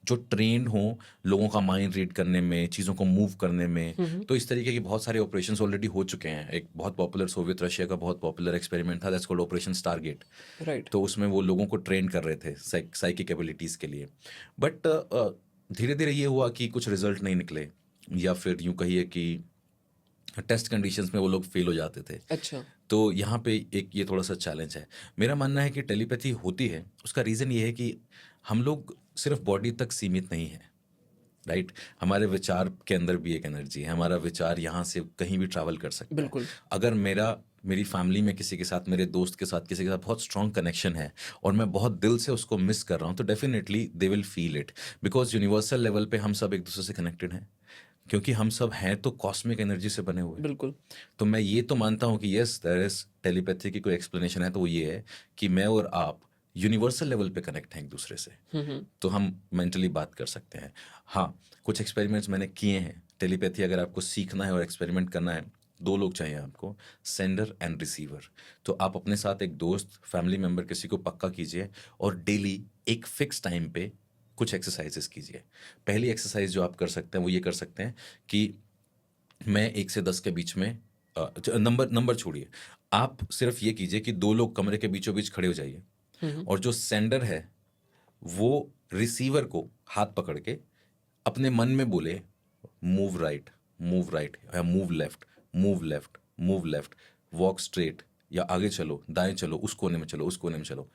जो ट्रेंड हों लोगों का माइंड रीड करने में, चीज़ों को मूव करने में। तो इस तरीके के बहुत सारे ऑपरेशंस ऑलरेडी हो चुके हैं। एक बहुत पॉपुलर सोवियत रशिया का बहुत पॉपुलर एक्सपेरिमेंट था, that's called operation Stargate. Right. तो उसमें वो लोगों को ट्रेन कर रहे थे साइकिक एबिलिटीज़ के लिए। बट धीरे धीरे ये हुआ कि कुछ रिजल्ट नहीं निकले, या फिर यूं कहिए कि टेस्ट कंडीशंस में वो लोग फेल हो जाते थे। अच्छा। तो यहाँ पे एक ये थोड़ा सा चैलेंज है। मेरा मानना है कि टेलीपैथी होती है, उसका रीज़न ये है कि हम लोग सिर्फ बॉडी तक सीमित नहीं है, राइट। हमारे विचार के अंदर भी एक एनर्जी है, हमारा विचार यहाँ से कहीं भी ट्रैवल कर सकता है। बिल्कुल। अगर मेरी फैमिली में किसी के साथ, मेरे दोस्त के साथ, किसी के साथ बहुत स्ट्रॉन्ग कनेक्शन है और मैं बहुत दिल से उसको मिस कर रहा हूँ, तो definitely they will feel it, because universal level पे हम सब एक दूसरे से कनेक्टेड हैं, क्योंकि हम सब हैं तो कॉस्मिक एनर्जी से बने हुए हैं। बिल्कुल। तो मैं ये तो मानता हूँ कि यस देयर इज टेलीपैथी की कोई एक्सप्लेनेशन है, तो वो ये है कि मैं और आप यूनिवर्सल लेवल पे कनेक्ट हैं एक दूसरे से, तो हम मेंटली बात कर सकते हैं। हाँ, कुछ एक्सपेरिमेंट्स मैंने किए हैं। टेलीपैथी अगर आपको सीखना है और एक्सपेरिमेंट करना है, 2 लोग चाहिए आपको, सेंडर एंड रिसीवर। तो आप अपने साथ एक दोस्त, फैमिली मेम्बर किसी को पक्का कीजिए और डेली एक फिक्स टाइम पे कुछ एक्सरसाइजेस कीजिए। पहली एक्सरसाइज जो आप कर सकते हैं वो ये कर सकते हैं कि मैं 1 से 10 के बीच में, नंबर छोड़िए, आप सिर्फ ये कीजिए कि 2 लोग कमरे के बीचों बीच खड़े हो जाइए और जो सेंडर है वो रिसीवर को हाथ पकड़ के अपने मन में बोले मूव राइट, मूव राइट, या move left, move left, move left, walk straight, या आगे चलो, दाएं चलो, उस कोने में चलो, उस कोने में चलो।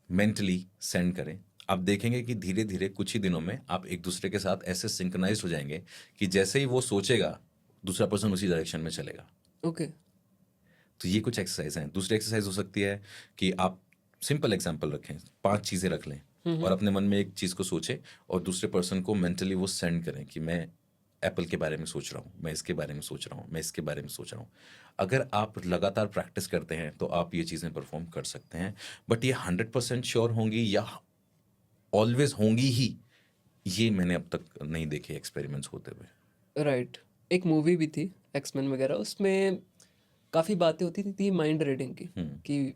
मेंटली सेंड करें। आप देखेंगे कि धीरे धीरे कुछ ही दिनों में आप एक दूसरे के साथ ऐसे सिंक्रोनाइज हो जाएंगे कि जैसे ही वो सोचेगा दूसरा पर्सन उसी डायरेक्शन में चलेगा। ओके। तो ये कुछ एक्सरसाइज हैं। दूसरी एक्सरसाइज हो सकती है कि आप सिंपल एग्जांपल रखें, 5 चीज़ें रख लें और अपने मन में एक चीज़ को सोचें और दूसरे पर्सन को मेंटली वो सेंड करें कि मैं एप्पल के बारे में सोच रहा हूँ, मैं इसके बारे में सोच रहा हूँ, मैं इसके बारे में सोच रहा हूँ। अगर आप लगातार प्रैक्टिस करते हैं तो आप ये चीज़ें परफॉर्म कर सकते हैं। बट ये 100% श्योर होंगी या ऑलवेज होंगी ही, ये मैंने अब तक नहीं देखे एक्सपेरिमेंट्स होते हुए। राइट। एक मूवी भी थी एक्समैन वगैरह, उसमें काफ़ी बातें होती थी माइंड रीडिंग की, कि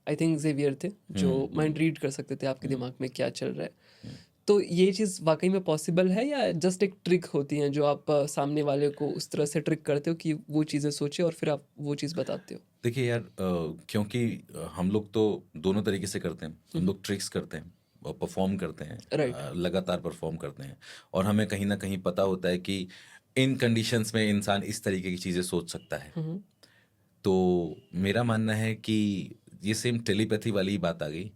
आई थिंक जेवियर थे जो माइंड रीड कर सकते थे आपके दिमाग में क्या चल रहा है। तो ये चीज़ वाकई में पॉसिबल है या जस्ट एक ट्रिक होती है जो आप सामने वाले को उस तरह से ट्रिक करते हो कि वो चीज़ें सोचे और फिर आप वो चीज़ बताते हो? देखिए यार, क्योंकि हम लोग तो दोनों तरीके से करते हैं। हम लोग ट्रिक्स करते हैं और परफॉर्म करते हैं, राइट। लगातार परफॉर्म करते हैं और हमें कहीं ना कहीं पता होता है कि इन कंडीशंस में इंसान इस तरीके की चीज़ें सोच सकता है। तो मेरा मानना है कि ये सेम टेलीपैथी वाली ही बात आ गई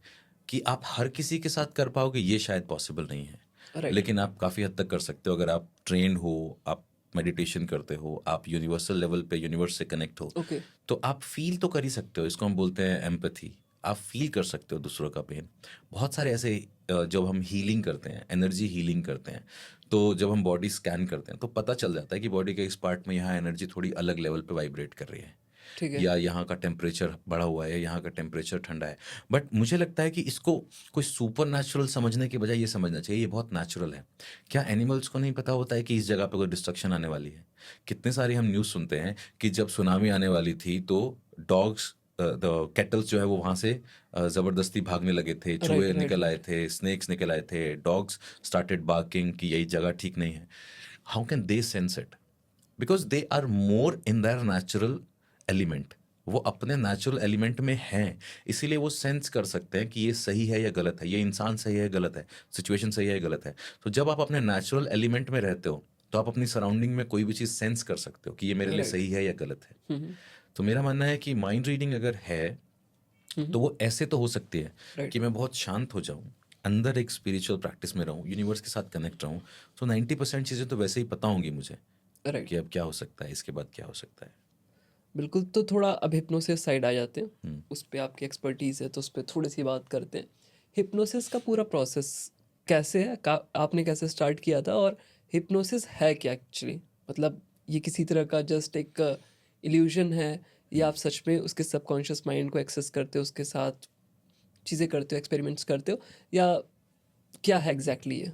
कि आप हर किसी के साथ कर पाओगे, ये शायद पॉसिबल नहीं है। राइट। लेकिन आप काफ़ी हद तक कर सकते हो अगर आप ट्रेन हो, आप मेडिटेशन करते हो, आप यूनिवर्सल लेवल पे यूनिवर्स से कनेक्ट हो, ओके। तो आप फील तो कर ही सकते हो। इसको हम बोलते हैं एम्पैथी। आप फील कर सकते हो दूसरों का पेन। बहुत सारे ऐसे जब हम हीलिंग करते हैं, एनर्जी हीलिंग करते हैं, तो जब हम बॉडी स्कैन करते हैं तो पता चल जाता है कि बॉडी के इस पार्ट में यहाँ एनर्जी थोड़ी अलग लेवल पे वाइब्रेट कर रही है, ठीक है। या यहाँ का टेम्परेचर बढ़ा हुआ है, यहाँ का टेम्परेचर ठंडा है। बट मुझे लगता है कि इसको कोई सुपर नेचुरल समझने के बजाय ये समझना चाहिए ये बहुत नेचुरल है। क्या एनिमल्स को नहीं पता होता है कि इस जगह पे कोई डिस्ट्रक्शन आने वाली है? कितने सारे हम न्यूज़ सुनते हैं कि जब सुनामी आने वाली थी तो डॉग्स, द कैटल्स जो है वो वहाँ से ज़बरदस्ती भागने लगे थे, राइट, चूहे राइट, निकल आए राइट। थे, स्नेक्स निकल आए थे, डॉग्स स्टार्टेड बार्किंग कि यही जगह ठीक नहीं है। How can they sense it? Because they are more in their natural element. वो अपने नेचुरल एलिमेंट में हैं, इसीलिए वो सेंस कर सकते हैं कि ये सही है या गलत है, ये इंसान सही है या गलत है, सिचुएशन सही है या गलत है। तो जब आप अपने नेचुरल एलिमेंट में रहते हो तो आप अपनी सराउंडिंग में कोई भी चीज़ सेंस कर सकते हो कि ये मेरे लिए राइट। सही है या गलत है। तो मेरा मानना है कि माइंड रीडिंग अगर है तो वो ऐसे तो हो सकती है राइट। कि मैं बहुत शांत हो जाऊं, अंदर एक स्पिरिचुअल प्रैक्टिस में रहूं, यूनिवर्स के साथ कनेक्ट रहूं, तो 90% चीज़ें तो वैसे ही पता होंगी मुझे कि राइट। अब क्या हो सकता है, इसके बाद क्या हो सकता है। बिल्कुल। तो थोड़ा अब हिप्नोसिस साइड आ जाते हैं, उस पे आपकी एक्सपर्टीज़ है तो उस पे थोड़ी सी बात करते हैं। हिप्नोसिस का पूरा प्रोसेस कैसे है, आपने कैसे स्टार्ट किया था, और हिप्नोसिस है क्या एक्चुअली? मतलब ये किसी तरह का जस्ट एक इल्यूजन है, या आप सच में उसके सबकॉन्शियस माइंड को एक्सेस करते हो, उसके साथ चीज़ें करते हो, एक्सपेरिमेंट्स करते हो, या क्या है एग्जैक्टली ये?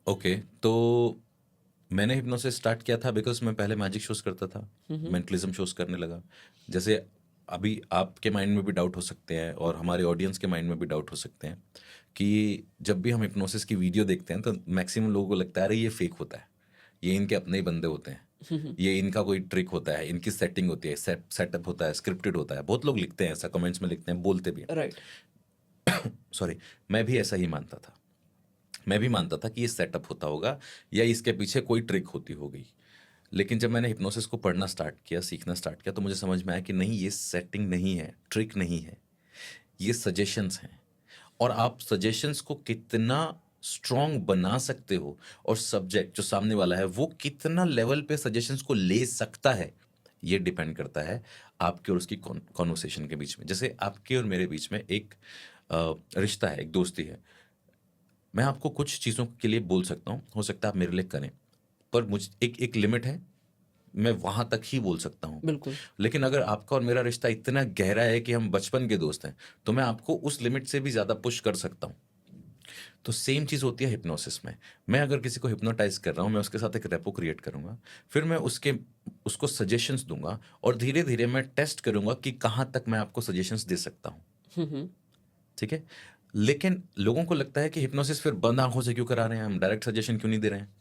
ओके, तो मैंने हिप्नोसिस स्टार्ट किया था बिकॉज मैं पहले मैजिक शोज करता था, मेंटलिज्म शोज करने लगा। जैसे अभी आपके माइंड में भी डाउट हो सकते हैं और हमारे ऑडियंस के माइंड में भी डाउट हो सकते हैं कि जब भी हम हिप्नोसिस की वीडियो देखते हैं तो मैक्सिमम लोगों को लगता है अरे ये फेक होता है, ये इनके अपने ही बंदे होते हैं, ये इनका कोई ट्रिक होता है, इनकी सेटिंग होती है, सेटअप होता है, स्क्रिप्टेड होता है। बहुत लोग लिखते हैं ऐसा, कमेंट्स में लिखते हैं, बोलते भी राइट। हैं। सॉरी, मैं भी ऐसा ही मानता था। मैं भी मानता था कि ये सेटअप होता होगा या इसके पीछे कोई ट्रिक होती होगी। लेकिन जब मैंने हिप्नोसिस को पढ़ना स्टार्ट किया, सीखना स्टार्ट किया, तो मुझे समझ में आया कि नहीं, ये सेटिंग नहीं है, ट्रिक नहीं है, ये सजेशंस हैं। और आप सजेशंस को कितना स्ट्रॉन्ग बना सकते हो और सब्जेक्ट जो सामने वाला है वो कितना लेवल पे सजेशंस को ले सकता है, ये डिपेंड करता है आपके और उसकी कॉन्वर्सेशन के बीच में। जैसे आपके और मेरे बीच में एक रिश्ता है, एक दोस्ती है। मैं आपको कुछ चीज़ों के लिए बोल सकता हूँ, हो सकता है आप मेरे लिए करें, पर मुझ एक एक लिमिट है, मैं वहाँ तक ही बोल सकता हूँ। बिल्कुल। लेकिन अगर आपका और मेरा रिश्ता इतना गहरा है कि हम बचपन के दोस्त हैं, तो मैं आपको उस लिमिट से भी ज़्यादा पुश कर सकता हूँ। तो सेम चीज़ होती है हिप्नोसिस में। मैं अगर किसी को हिप्नोटाइज कर रहा हूँ, मैं उसके साथ एक रेपो क्रिएट करूँगा, फिर मैं उसको सजेशंस दूंगा और धीरे धीरे मैं टेस्ट करूँगा कि कहाँ तक मैं आपको सजेशंस दे सकता हूँ। ठीक है? लेकिन लोगों को लगता है कि हिप्नोसिस फिर बंद आंखों से क्यों करा रहे हैं, हम डायरेक्ट सजेशन क्यों नहीं दे रहे हैं?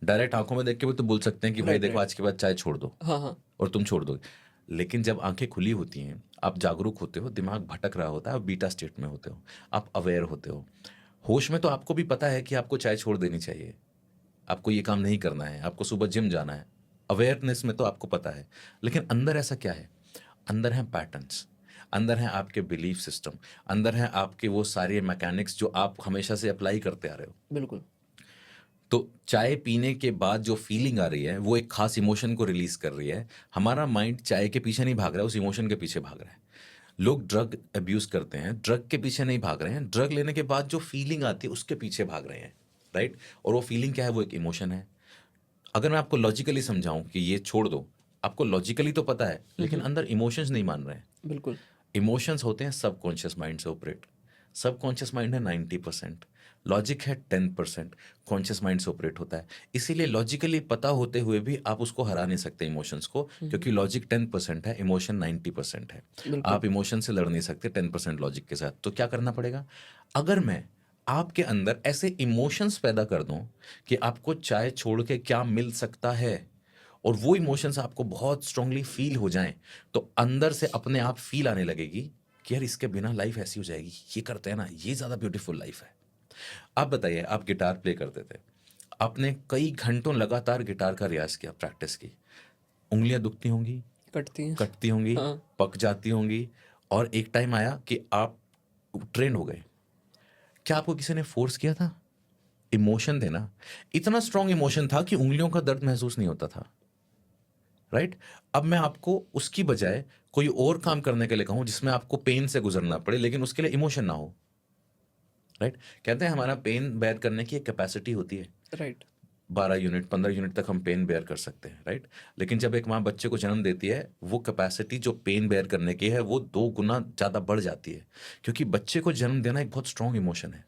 डायरेक्ट आंखों में देख के भी तो बोल सकते हैं कि भाई राइट, देखो राइट। आज के बाद चाय छोड़ दो, हाँ, हाँ। और तुम छोड़ दोगे। लेकिन जब आंखें खुली होती हैं, आप जागरूक होते हो, दिमाग भटक रहा होता है, आप बीटा स्टेट में होते हो, आप अवेयर होते हो। होश में तो आपको भी पता है कि आपको चाय छोड़ देनी चाहिए, आपको ये काम नहीं करना है, आपको सुबह जिम जाना है। अवेयरनेस में तो आपको पता है। लेकिन अंदर ऐसा क्या है? अंदर हैं पैटर्न्स, अंदर हैं आपके बिलीफ सिस्टम, अंदर हैं आपके वो सारे मैकेनिक्स जो आप हमेशा से अप्लाई करते आ रहे हो। बिल्कुल। तो चाय पीने के बाद जो फीलिंग आ रही है वो एक खास इमोशन को रिलीज कर रही है। हमारा माइंड चाय के पीछे नहीं भाग रहा है, उस इमोशन के पीछे भाग रहा है। लोग ड्रग अब्यूज करते हैं, ड्रग के पीछे नहीं भाग रहे हैं, ड्रग लेने के बाद जो फीलिंग आती है उसके पीछे भाग रहे हैं, राइट? और वो फीलिंग क्या है? वो एक इमोशन है। अगर मैं आपको लॉजिकली समझाऊं कि ये छोड़ दो, आपको लॉजिकली तो पता है लेकिन अंदर इमोशंस नहीं मान रहे हैं। बिल्कुल। इमोशंस होते हैं सबकॉन्शियस माइंड से ऑपरेट। सबकॉन्शियस माइंड है 90%, लॉजिक है 10%, कॉन्शियस माइंड से ऑपरेट होता है। इसीलिए लॉजिकली पता होते हुए भी आप उसको हरा नहीं सकते इमोशंस को, क्योंकि लॉजिक 10% है, इमोशन 90% है। बिल्कुल। आप इमोशन से लड़ नहीं सकते 10% लॉजिक के साथ। तो क्या करना पड़ेगा? अगर मैं आपके अंदर ऐसे इमोशंस पैदा कर दूं कि आपको चाय छोड़ के क्या मिल सकता है, और वो इमोशंस आपको बहुत स्ट्रांगली फील हो जाएं, तो अंदर से अपने आप फील आने लगेगी कि यार इसके बिना लाइफ ऐसी हो जाएगी, ये करते हैं ना, ये ज़्यादा ब्यूटीफुल लाइफ है। आप बताइए, आप गिटार प्ले करते थे, आपने कई घंटों लगातार गिटार का रियाज किया, प्रैक्टिस की, उंगलियां दुखती होंगी, कटती हैं। कटती होंगी, हाँ। पक जाती होंगी, और एक टाइम आया कि आप ट्रेन हो गए। क्या आपको किसी ने फोर्स किया था? इमोशन थे ना, इतना स्ट्रांग इमोशन था कि उंगलियों का दर्द महसूस नहीं होता था, राइट? अब मैं आपको उसकी बजाय कोई और काम करने के लिए कहूं जिसमें आपको पेन से गुजरना पड़े लेकिन उसके लिए इमोशन ना हो, राइट? कहते हैं हमारा पेन बेयर करने की एक कैपेसिटी होती है, राइट। 12 यूनिट 15 यूनिट तक हम पेन बेयर कर सकते हैं, राइट? लेकिन जब एक माँ बच्चे को जन्म देती है, वो कैपेसिटी जो पेन बेयर करने की है वो 2 गुना ज़्यादा बढ़ जाती है, क्योंकि बच्चे को जन्म देना एक बहुत स्ट्रांग इमोशन है।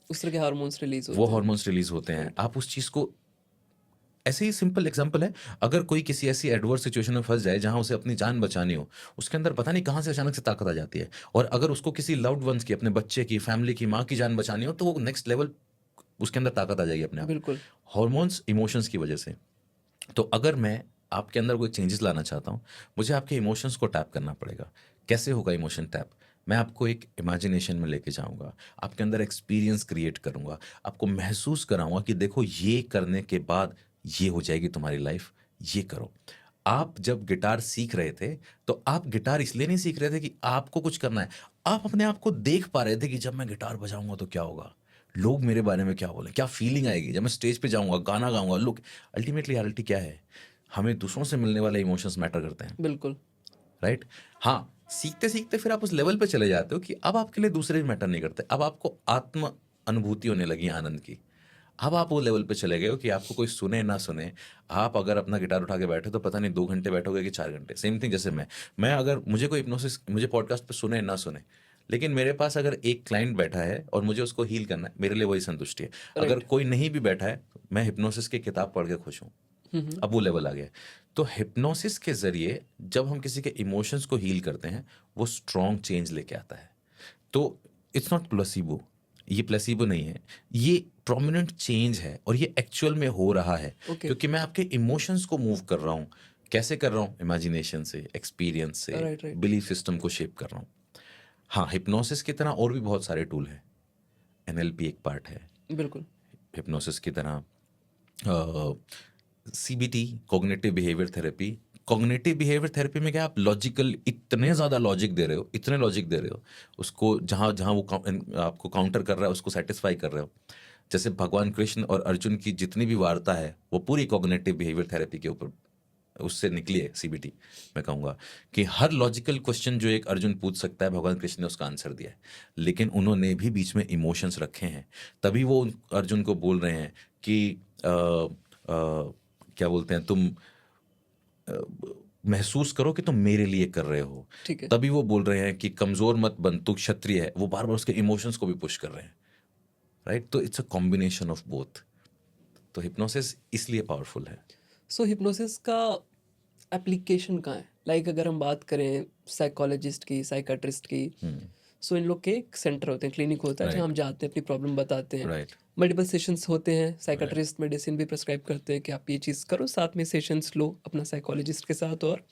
उस तरह के हार्मोन्स रिलीज वो होते हैं। हॉर्मोन्स रिलीज होते हैं, राइट। आप उस चीज़ को, ऐसे ही सिंपल एग्जांपल है, अगर कोई किसी ऐसी एडवर्स सिचुएशन में फंस जाए जहां उसे अपनी जान बचानी हो, उसके अंदर पता नहीं कहां से अचानक से ताकत आ जाती है। और अगर उसको किसी लव्ड वंस की, अपने बच्चे की, फैमिली की, माँ की जान बचानी हो, तो वो नेक्स्ट लेवल, उसके अंदर ताकत आ जाएगी अपने आप, बिल्कुल। हॉर्मोन्स इमोशंस की वजह से। तो अगर मैं आपके अंदर कोई चेंजेस लाना चाहता हूँ, मुझे आपके इमोशंस को टैप करना पड़ेगा। कैसे होगा इमोशन टैप? मैं आपको एक इमेजिनेशन में लेके जाऊंगा, आपके अंदर एक्सपीरियंस क्रिएट करूंगा, आपको महसूस कराऊंगा कि देखो ये करने के बाद ये हो जाएगी तुम्हारी लाइफ, ये करो। आप जब गिटार सीख रहे थे, तो आप गिटार इसलिए नहीं सीख रहे थे कि आपको कुछ करना है, आप अपने आप को देख पा रहे थे कि जब मैं गिटार बजाऊंगा तो क्या होगा, लोग मेरे बारे में क्या बोले, क्या फीलिंग आएगी जब मैं स्टेज पे जाऊंगा, गाना गाऊंगा, लोग। अल्टीमेटली रियलिटी क्या है? हमें दूसरों से मिलने वाले इमोशंस मैटर करते हैं, बिल्कुल। राइट? हाँ, सीखते सीखते फिर आप उस लेवल पे चले जाते हो कि अब आपके लिए दूसरे भी मैटर नहीं करते, अब आपको आत्म अनुभूति होने लगी आनंद की। अब आप वो लेवल पे चले गए हो कि आपको कोई सुने ना सुने, आप अगर अपना गिटार उठा के बैठे तो पता नहीं 2 घंटे बैठोगे कि 4 घंटे। सेम थिंग जैसे मैं अगर मुझे कोई हिप्नोसिस, मुझे पॉडकास्ट पे सुने ना सुने, लेकिन मेरे पास अगर एक क्लाइंट बैठा है और मुझे उसको हील करना है, मेरे लिए वही संतुष्टि है। अगर राइट। कोई नहीं भी बैठा है, मैं हिप्नोसिस की किताब पढ़ के खुश हूँ। अब वो लेवल आ गया है। तो हिप्नोसिस के जरिए जब हम किसी के इमोशंस को हील करते हैं, वो स्ट्रॉन्ग चेंज लेके आता है। तो इट्स नॉट प्लेसिबो, ये प्लेसिबो नहीं है, ये प्रोमिनेंट चेंज है, और ये एक्चुअल में हो रहा है, ओके। क्योंकि मैं आपके इमोशंस को मूव कर रहा हूँ। कैसे कर रहा हूँ? इमेजिनेशन से, एक्सपीरियंस से, राइट। राइट। बिलीफ सिस्टम को शेप कर रहा हूँ। हाँ, हिप्नोसिस की तरह और भी बहुत सारे टूल हैं। एनएलपी एक पार्ट है बिल्कुल। हिप्नोसिस की तरह। CBT, cognitive behaviour therapy. Cognitive behaviour therapy में क्या, आप लॉजिकल, इतने ज़्यादा लॉजिक दे रहे हो, इतने लॉजिक दे रहे हो उसको, जहाँ जहाँ वो आपको काउंटर कर रहा है उसको सेटिस्फाई कर रहे हो। जैसे भगवान कृष्ण और अर्जुन की जितनी भी वार्ता है वो पूरी कॉग्निटिव बिहेवियर थेरेपी के ऊपर, उससे निकली है सीबीटी। मैं कहूँगा कि हर लॉजिकल क्वेश्चन जो एक अर्जुन पूछ सकता है, भगवान कृष्ण ने उसका आंसर दिया है, लेकिन उन्होंने भी बीच में इमोशंस रखे हैं। तभी वो अर्जुन को बोल रहे हैं कि क्या बोलते हैं, तुम महसूस करो कि तुम मेरे लिए कर रहे हो। ठीक है। तभी वो बोल रहे हैं कि कमजोर मत बन, तू क्षत्रिय है। वो बार बार उसके इमोशंस को भी पुश कर रहे हैं, राइट? तो it's a combination of both. तो हिप्नोसिस इसलिए पावरफुल है। सो हिप्नोसिस का एप्लीकेशन कहाँ है? लाइक अगर हम बात करें साइकोलॉजिस्ट की, साइकाट्रिस्ट की, सो इन लोग के एक सेंटर होते हैं, क्लिनिक होता है जहाँ हम जाते हैं, अपनी प्रॉब्लम बताते हैं। राइट। मल्टीपल सेशंस होते हैं, साइकाट्रिस्ट मेडिसिन भी प्रेस्क्राइब करते हैं कि आप ये चीज़ करो, साथ में सेशंस लो अपना साइकोलॉजिस्ट के साथ, और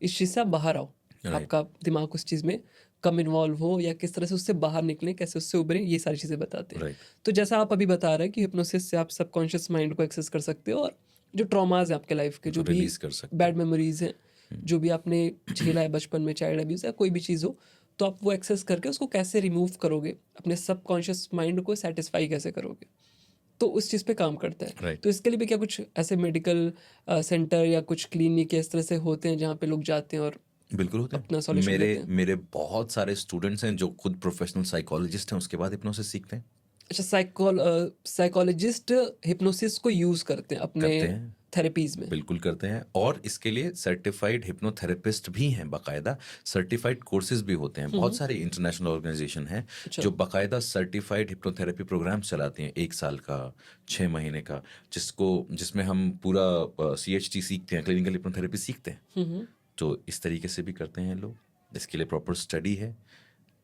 इस चीज़ से आप बाहर आओ। Right. आपका दिमाग उस चीज़ में कम इन्वॉल्व हो, या किस तरह से उससे बाहर निकलें, कैसे उससे उभरें, ये सारी चीज़ें बताते हैं। राइट। तो जैसा आप अभी बता रहे हैं कि हिप्नोसिस से आप सबकॉन्शियस माइंड को एक्सेस कर सकते हो, और जो ट्रॉमाज हैं आपके लाइफ के, जो भी रिलीज कर सकते बैड मेमोरीज हैं, जो भी आपने झेला है बचपन में, चाइल्ड अब्यूज़ या कोई भी चीज़ हो, तो आप वो एक्सेस करके उसको कैसे रिमूव करोगे, अपने सबकॉन्शियस माइंड को सेटिस्फाई कैसे करोगे। तो उस चीज़ पे काम करता है। राइट। तो इसके लिए भी क्या कुछ ऐसे मेडिकल सेंटर या कुछ क्लिनिक या इस तरह से होते हैं जहाँ पे लोग जाते हैं और बिल्कुल होते हैं। अपना सॉल्यूशन मेरे लेते हैं? मेरे बहुत सारे स्टूडेंट्स हैं जो खुद प्रोफेशनल साइकोलॉजिस्ट हैं, उसके बाद हिप्नोसिस सीखते हैं, अच्छा, साइकोलॉजिस्ट हिप्नोसिस को यूज़ करते हैं अपने करते हैं, थेरेपीज़ में? बिल्कुल करते हैं। और इसके लिए सर्टिफाइड हिप्नोथेरेपिस्ट भी हैं, बाकायदा सर्टिफाइड कोर्सेज भी होते हैं। हुँ, बहुत हुँ। सारी इंटरनेशनल ऑर्गेनाइजेशन हैं अच्छा। जो बाकायदा सर्टिफाइड हिप्नोथेरेपी प्रोग्राम्स चलाती हैं, 1 साल का, 6 महीने का, जिसमें हम पूरा CHT सीखते हैं, क्लिनिकल हिप्नोथेरेपी सीखते हैं। हुँ, हुँ। तो इस तरीके से भी करते हैं लोग। इसके लिए प्रॉपर स्टडी है,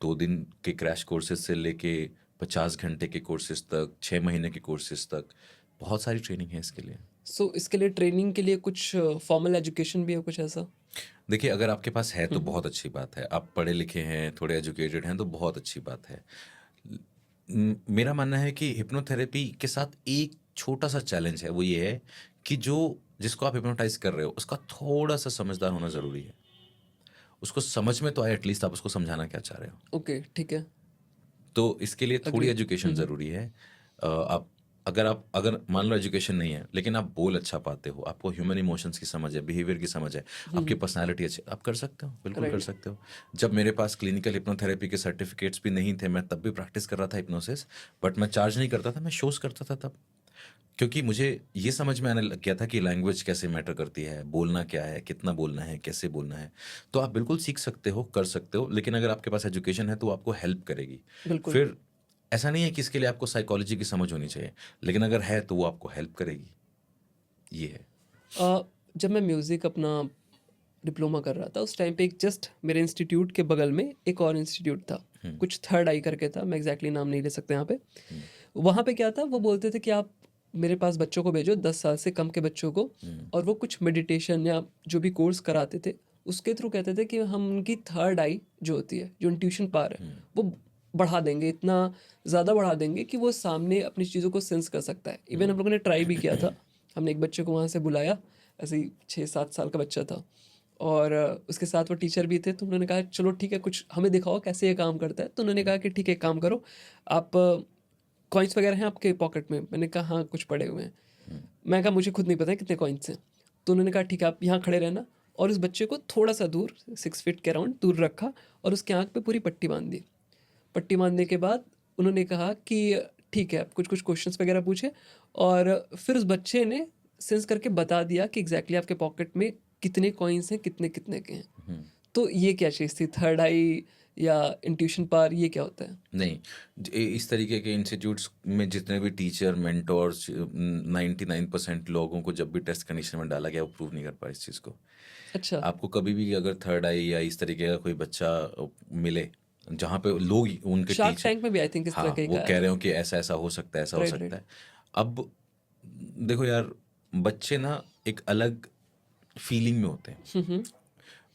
2 दिन के क्रैश कोर्सेज से लेके 50 घंटे के कोर्सेज तक, 6 महीने के कोर्सेज तक, बहुत सारी ट्रेनिंग है इसके लिए। सो इसके लिए ट्रेनिंग के लिए कुछ फॉर्मल एजुकेशन भी है कुछ ऐसा? देखिए, अगर आपके पास है हुँ, तो हुँ। बहुत अच्छी बात है, आप पढ़े लिखे हैं, थोड़े एजुकेटेड हैं तो बहुत अच्छी बात है। मेरा मानना है कि हिप्नोथेरेपी के साथ एक छोटा सा चैलेंज है, वो ये है कि जिसको आप हिप्नोटाइज कर रहे हो उसका थोड़ा सा समझदार होना ज़रूरी है। उसको समझ में तो आए एटलीस्ट आप उसको समझाना क्या चाह रहे हो। ओके, ठीक है। तो इसके लिए थोड़ी एग्रीड। एजुकेशन हुँ, हुँ। ज़रूरी है। आप अगर मान लो एजुकेशन नहीं है लेकिन आप बोल अच्छा पाते हो, आपको ह्यूमन इमोशंस की समझ है, बिहेवियर की समझ है, हुँ, आपकी हुँ। पर्सनालिटी अच्छी, आप कर सकते हो, बिल्कुल कर राइट। सकते हो। जब मेरे पास क्लिनिकल हिप्नोथेरेपी के सर्टिफिकेट्स भी नहीं थे, मैं तब भी प्रैक्टिस कर रहा था हिप्नोसिस, बट मैं चार्ज नहीं करता था, मैं शोज करता था तब। क्योंकि मुझे ये समझ में आने लग गया था कि लैंग्वेज कैसे मैटर करती है, बोलना क्या है, कितना बोलना है, कैसे बोलना है। तो आप बिल्कुल सीख सकते हो, कर सकते हो, लेकिन अगर आपके पास एजुकेशन है तो वो आपको हेल्प करेगी। बिल्कुल। फिर ऐसा नहीं है कि इसके लिए आपको साइकोलॉजी की समझ होनी चाहिए, लेकिन अगर है तो वो आपको हेल्प करेगी, ये है। अ, जब मैं म्यूज़िक अपना डिप्लोमा कर रहा था उस टाइम पे एक जस्ट मेरे इंस्टीट्यूट के बगल में एक और इंस्टीट्यूट था, हुँ, कुछ थर्ड आई करके था, मैं एग्जैक्टली नाम नहीं ले सकता यहाँ पे। हुँ, वहाँ पे क्या था, वो बोलते थे कि आप मेरे पास बच्चों को भेजो, 10 साल से कम के बच्चों को, हुँ, और वो कुछ मेडिटेशन या जो भी कोर्स कराते थे उसके थ्रू कहते थे कि हम उनकी थर्ड आई जो होती है, जो इंट्यूशन पावर है, हुँ, वो बढ़ा देंगे, इतना ज़्यादा बढ़ा देंगे कि वो सामने अपनी चीज़ों को सेंस कर सकता है। इवन हम लोगों ने ट्राई भी किया था, हमने एक बच्चे को वहाँ से बुलाया, ऐसे ही 6-7 साल का बच्चा था, और उसके साथ वो टीचर भी थे, तो उन्होंने कहा चलो ठीक है, कुछ हमें दिखाओ कैसे ये काम करता है। तो उन्होंने कहा कि ठीक है, एक काम करो, आप कॉइन्स वगैरह हैं आपके पॉकेट में? मैंने कहा हाँ, कुछ पड़े हुए हैं। हुँ, मैं कहा मुझे खुद नहीं पता है कितने कॉइन्स हैं। तो उन्होंने कहा ठीक है, आप यहाँ खड़े रहना, और उस बच्चे को थोड़ा सा दूर, 6 फीट के अराउंड दूर रखा, और उसके आँख पे पूरी पट्टी बांध दी। पट्टी बांधने के बाद उन्होंने कहा कि ठीक है, आप कुछ कुछ क्वेश्चंस वगैरह पूछे, और फिर उस बच्चे ने सेंस करके बता दिया कि एग्जैक्टली आपके पॉकेट में कितने कॉइन्स हैं, कितने कितने के हैं। हुँ। तो ये क्या चीज़ थी, थर्ड आई या इंट्यूशन पावर, ये क्या होता है? नहीं, इस तरीके के इंस्टीट्यूट्स में जितने भी टीचर, मेंटोर्स, 99% लोगों को जब भी टेस्ट कंडीशन में डाला गया, वो प्रूव नहीं कर पाए इस चीज़ को। अच्छा। आपको कभी भी अगर थर्ड आई या इस तरीके का कोई बच्चा मिले, जहाँ पे लोग उनके शार्क टीचर, टैंक में भी आई थिंक इस तरह हाँ, का एक वो आया कह था। रहे हो कि ऐसा ऐसा हो सकता है, ऐसा हो राइट, सकता राइट। है। अब देखो यार, बच्चे ना एक अलग फीलिंग में होते हैं। हुँ, हुँ।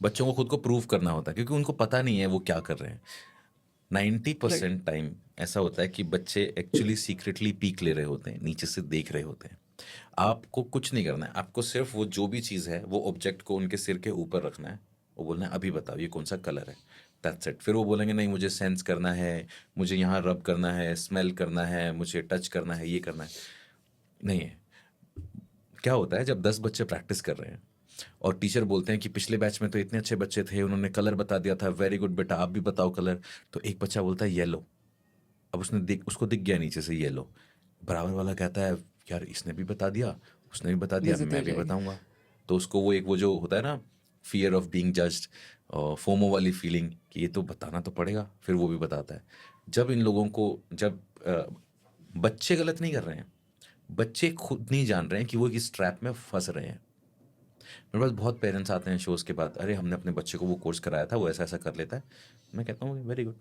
बच्चों को खुद को प्रूव करना होता है क्योंकि उनको पता नहीं है वो क्या कर रहे हैं। राइट। 90% टाइम ऐसा होता है कि बच्चे एक्चुअली सीक्रेटली पीक ले रहे होते हैं, नीचे से देख रहे होते हैं। आपको कुछ नहीं करना है, आपको सिर्फ वो जो भी चीज़ है वो ऑब्जेक्ट को उनके सिर के ऊपर रखना है। वो बोलना है अभी बताओ ये कौन सा कलर है, दैट्स इट। फिर वो बोलेंगे नहीं मुझे सेंस करना है, मुझे यहाँ रब करना है, स्मेल करना है, मुझे टच करना है, ये करना है। नहीं है। क्या होता है जब 10 बच्चे प्रैक्टिस कर रहे हैं और टीचर बोलते हैं कि पिछले बैच में तो इतने अच्छे बच्चे थे, उन्होंने कलर बता दिया था, वेरी गुड बेटा आप भी बताओ कलर। तो एक बच्चा बोलता है येलो। अब उसको दिख गया नीचे से येलो। बराबर वाला कहता है यार इसने भी बता दिया, उसने भी बता दिया, बेइज्जती हो मैं भी जाएगी। बताऊंगा। तो उसको वो जो होता है ना, fear of being judged, FOMO वाली फीलिंग कि ये तो बताना तो पड़ेगा, फिर वो भी बताता है। जब इन लोगों को जब बच्चे गलत नहीं कर रहे हैं, बच्चे खुद नहीं जान रहे हैं कि वो किस ट्रैप में फंस रहे हैं। मेरे पास बहुत पेरेंट्स आते हैं शोज़ के बाद, अरे हमने अपने बच्चे को वो कोर्स कराया था, वो ऐसा ऐसा कर लेता है। मैं कहता हूँ वेरी गुड,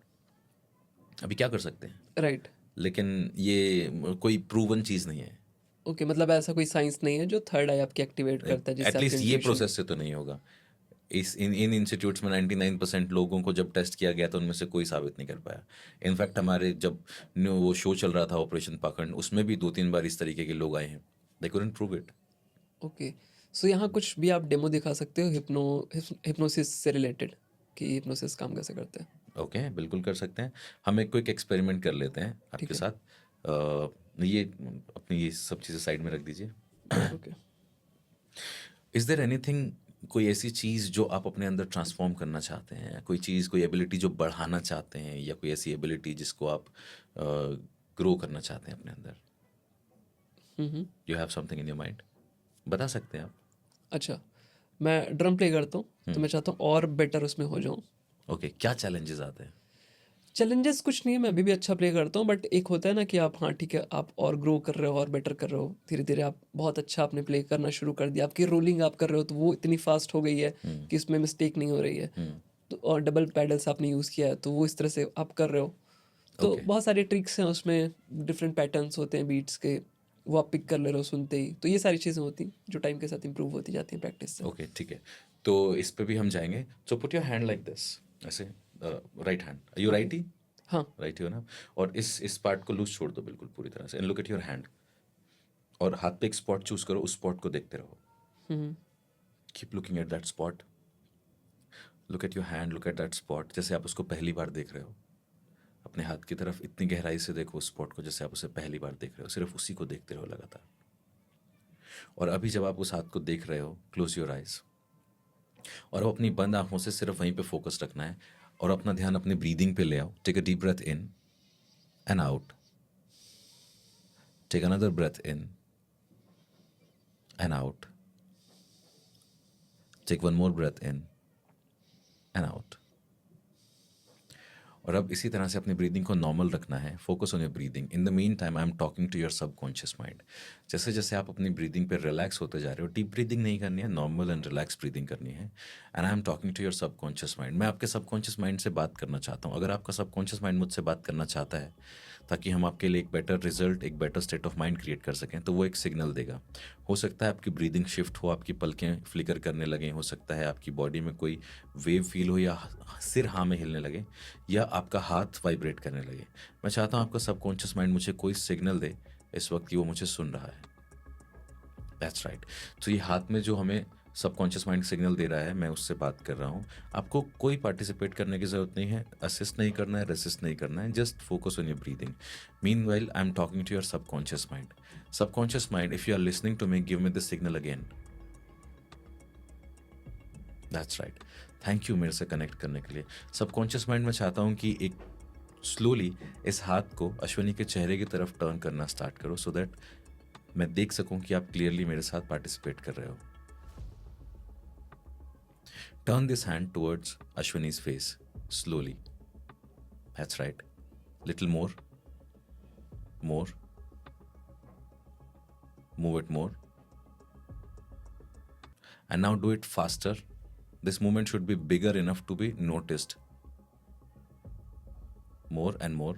अभी क्या कर सकते हैं। राइट। लेकिन ये कोई प्रूवन चीज़ नहीं है। ओके, मतलब ऐसा कोई साइंस नहीं है जो थर्ड आई आपकी एक्टिवेट करता है जिससे आपकी एटलीस्ट ये इंट्यूशन। प्रोसेस से तो नहीं होगा। इस इन इन इंस्टीट्यूट्स में 99% लोगों को जब टेस्ट किया गया तो उनमें से कोई साबित नहीं कर पाया। इनफैक्ट हमारे जब वो शो चल रहा था ऑपरेशन पाखंड, उसमें भी 2-3 बार इस तरीके के लोग आए हैं, they couldn't prove it. Okay, so यहाँ कुछ भी आप डेमो दिखा सकते हो हिप्नोसिस से रिलेटेड, कि हिप्नोसिस काम कैसे करते हैं? ओके, बिल्कुल कर सकते हैं। हम एक क्विक एक्सपेरिमेंट कर लेते हैं आपके ठीक है। साथ। ये अपनी ये सब चीज़ें साइड में रख दीजिए। ओके। इज देयर एनीथिंग, कोई ऐसी चीज़ जो आप अपने अंदर ट्रांसफॉर्म करना चाहते हैं, कोई चीज़, कोई एबिलिटी जो बढ़ाना चाहते हैं, या कोई ऐसी एबिलिटी जिसको आप ग्रो करना चाहते हैं अपने अंदर? Hmm. You have something in your mind, बता सकते हैं आप। अच्छा, मैं ड्रम प्ले करता हूँ तो मैं चाहता हूँ और बेटर उसमें हो जाऊँ। ओके, क्या चैलेंजेस आते हैं? चैलेंजेस कुछ नहीं है, मैं अभी भी अच्छा प्ले करता हूँ, बट एक होता है ना कि आप, हाँ ठीक है, आप और ग्रो कर रहे हो और बेटर कर रहे हो, धीरे धीरे आप बहुत अच्छा आपने प्ले करना शुरू कर दिया, आपकी रोलिंग आप कर रहे हो तो वो इतनी फास्ट हो गई है कि इसमें मिस्टेक नहीं हो रही है। तो और डबल पैडल्स आपने यूज़ किया है तो वो इस तरह से आप कर रहे हो। तो ओके, बहुत सारे ट्रिक्स हैं उसमें, डिफरेंट पैटर्न्स होते हैं बीट्स के, वो आप पिक कर ले रहे हो सुनते ही। तो ये सारी चीज़ें होती हैं जो टाइम के साथ इंप्रूव होती जाती हैं प्रैक्टिस से। ओके, ठीक है। तो इस पे भी हम जाएंगे। So put your hand like this, ऐसे, right hand, you okay. Righty, हाँ। राइट हो ना? और इस पार्ट को लूज छोड़ दो बिल्कुल पूरी तरह से, and look at your hand, और हाथ पे एक स्पॉट चूज करो, उस स्पॉट को देखते रहो। Hmm. Keep looking at that spot, look at your hand, look at that spot, जैसे आप उसको पहली बार देख रहे हो। अपने हाथ की तरफ इतनी गहराई से देखो उस स्पॉट को, जैसे आप उसे पहली बार देख रहे हो, सिर्फ उसी को देखते रहो लगातार। और अभी जब आप उस हाथ को देख रहे हो, क्लोज योर आइज, और अब अपनी बंद आंखों से सिर्फ वहीं पे फोकस रखना है, और अपना ध्यान अपने ब्रीदिंग पे ले आओ। Take a deep breath in and out, take another breath in and out, take one more breath in and out. और अब इसी तरह से अपनी ब्रीदिंग को नॉर्मल रखना है। Focus on your breathing. In the mean time I am talking to your subconscious mind. जैसे जैसे आप अपनी ब्रीदिंग पे रिलैक्स होते जा रहे हो, डीप ब्रीदिंग नहीं करनी है, नॉर्मल एंड रिलैक्स ब्रीदिंग करनी है। And I am talking to your subconscious mind. मैं आपके सबकॉन्शियस माइंड से बात करना चाहता हूँ। अगर आपका सबकॉन्शियस माइंड मुझसे बात करना चाहता है ताकि हम आपके लिए एक बेटर रिजल्ट, एक better state of mind create कर सकें, तो वो एक सिग्नल देगा। हो सकता है आपकी ब्रीदिंग शिफ्ट हो, आपकी पलकें फ्लिकर करने लगें, हो सकता है आपकी बॉडी में कोई वेव फील हो, या सिर हाँ में हिलने लगे, या आपका हाथ वाइब्रेट करने लगे। मैं चाहता हूँ आपका सबकॉन्शियस माइंड मुझे कोई सिग्नल दे इस वक्त कि वो मुझे सुन रहा है। That's right. तो ये हाथ में जो हमें सबकॉन्शियस माइंड सिग्नल दे रहा है, मैं उससे बात कर रहा हूँ। आपको कोई पार्टिसिपेट करने की ज़रूरत नहीं है, असिस्ट नहीं करना है, रेसिस्ट नहीं करना है, just focus on your breathing. Meanwhile I am talking to your subconscious mind. Subconscious mind, if you are listening to me, give me this signal again. That's right. Thank you मेरे से कनेक्ट करने के लिए। सबकॉन्शियस माइंड, मैं चाहता हूँ कि एक स्लोली इस हाथ को अश्विनी के चेहरे की तरफ टर्न करना स्टार्ट करो, सो दैट मैं देख सकूं कि आप क्लियरली मेरे साथ पार्टिसिपेट कर रहे हो। Turn this hand towards Ashwini's face slowly. That's right. Little more, more, move it more, and now do it faster. This movement should be bigger enough to be noticed. More and more.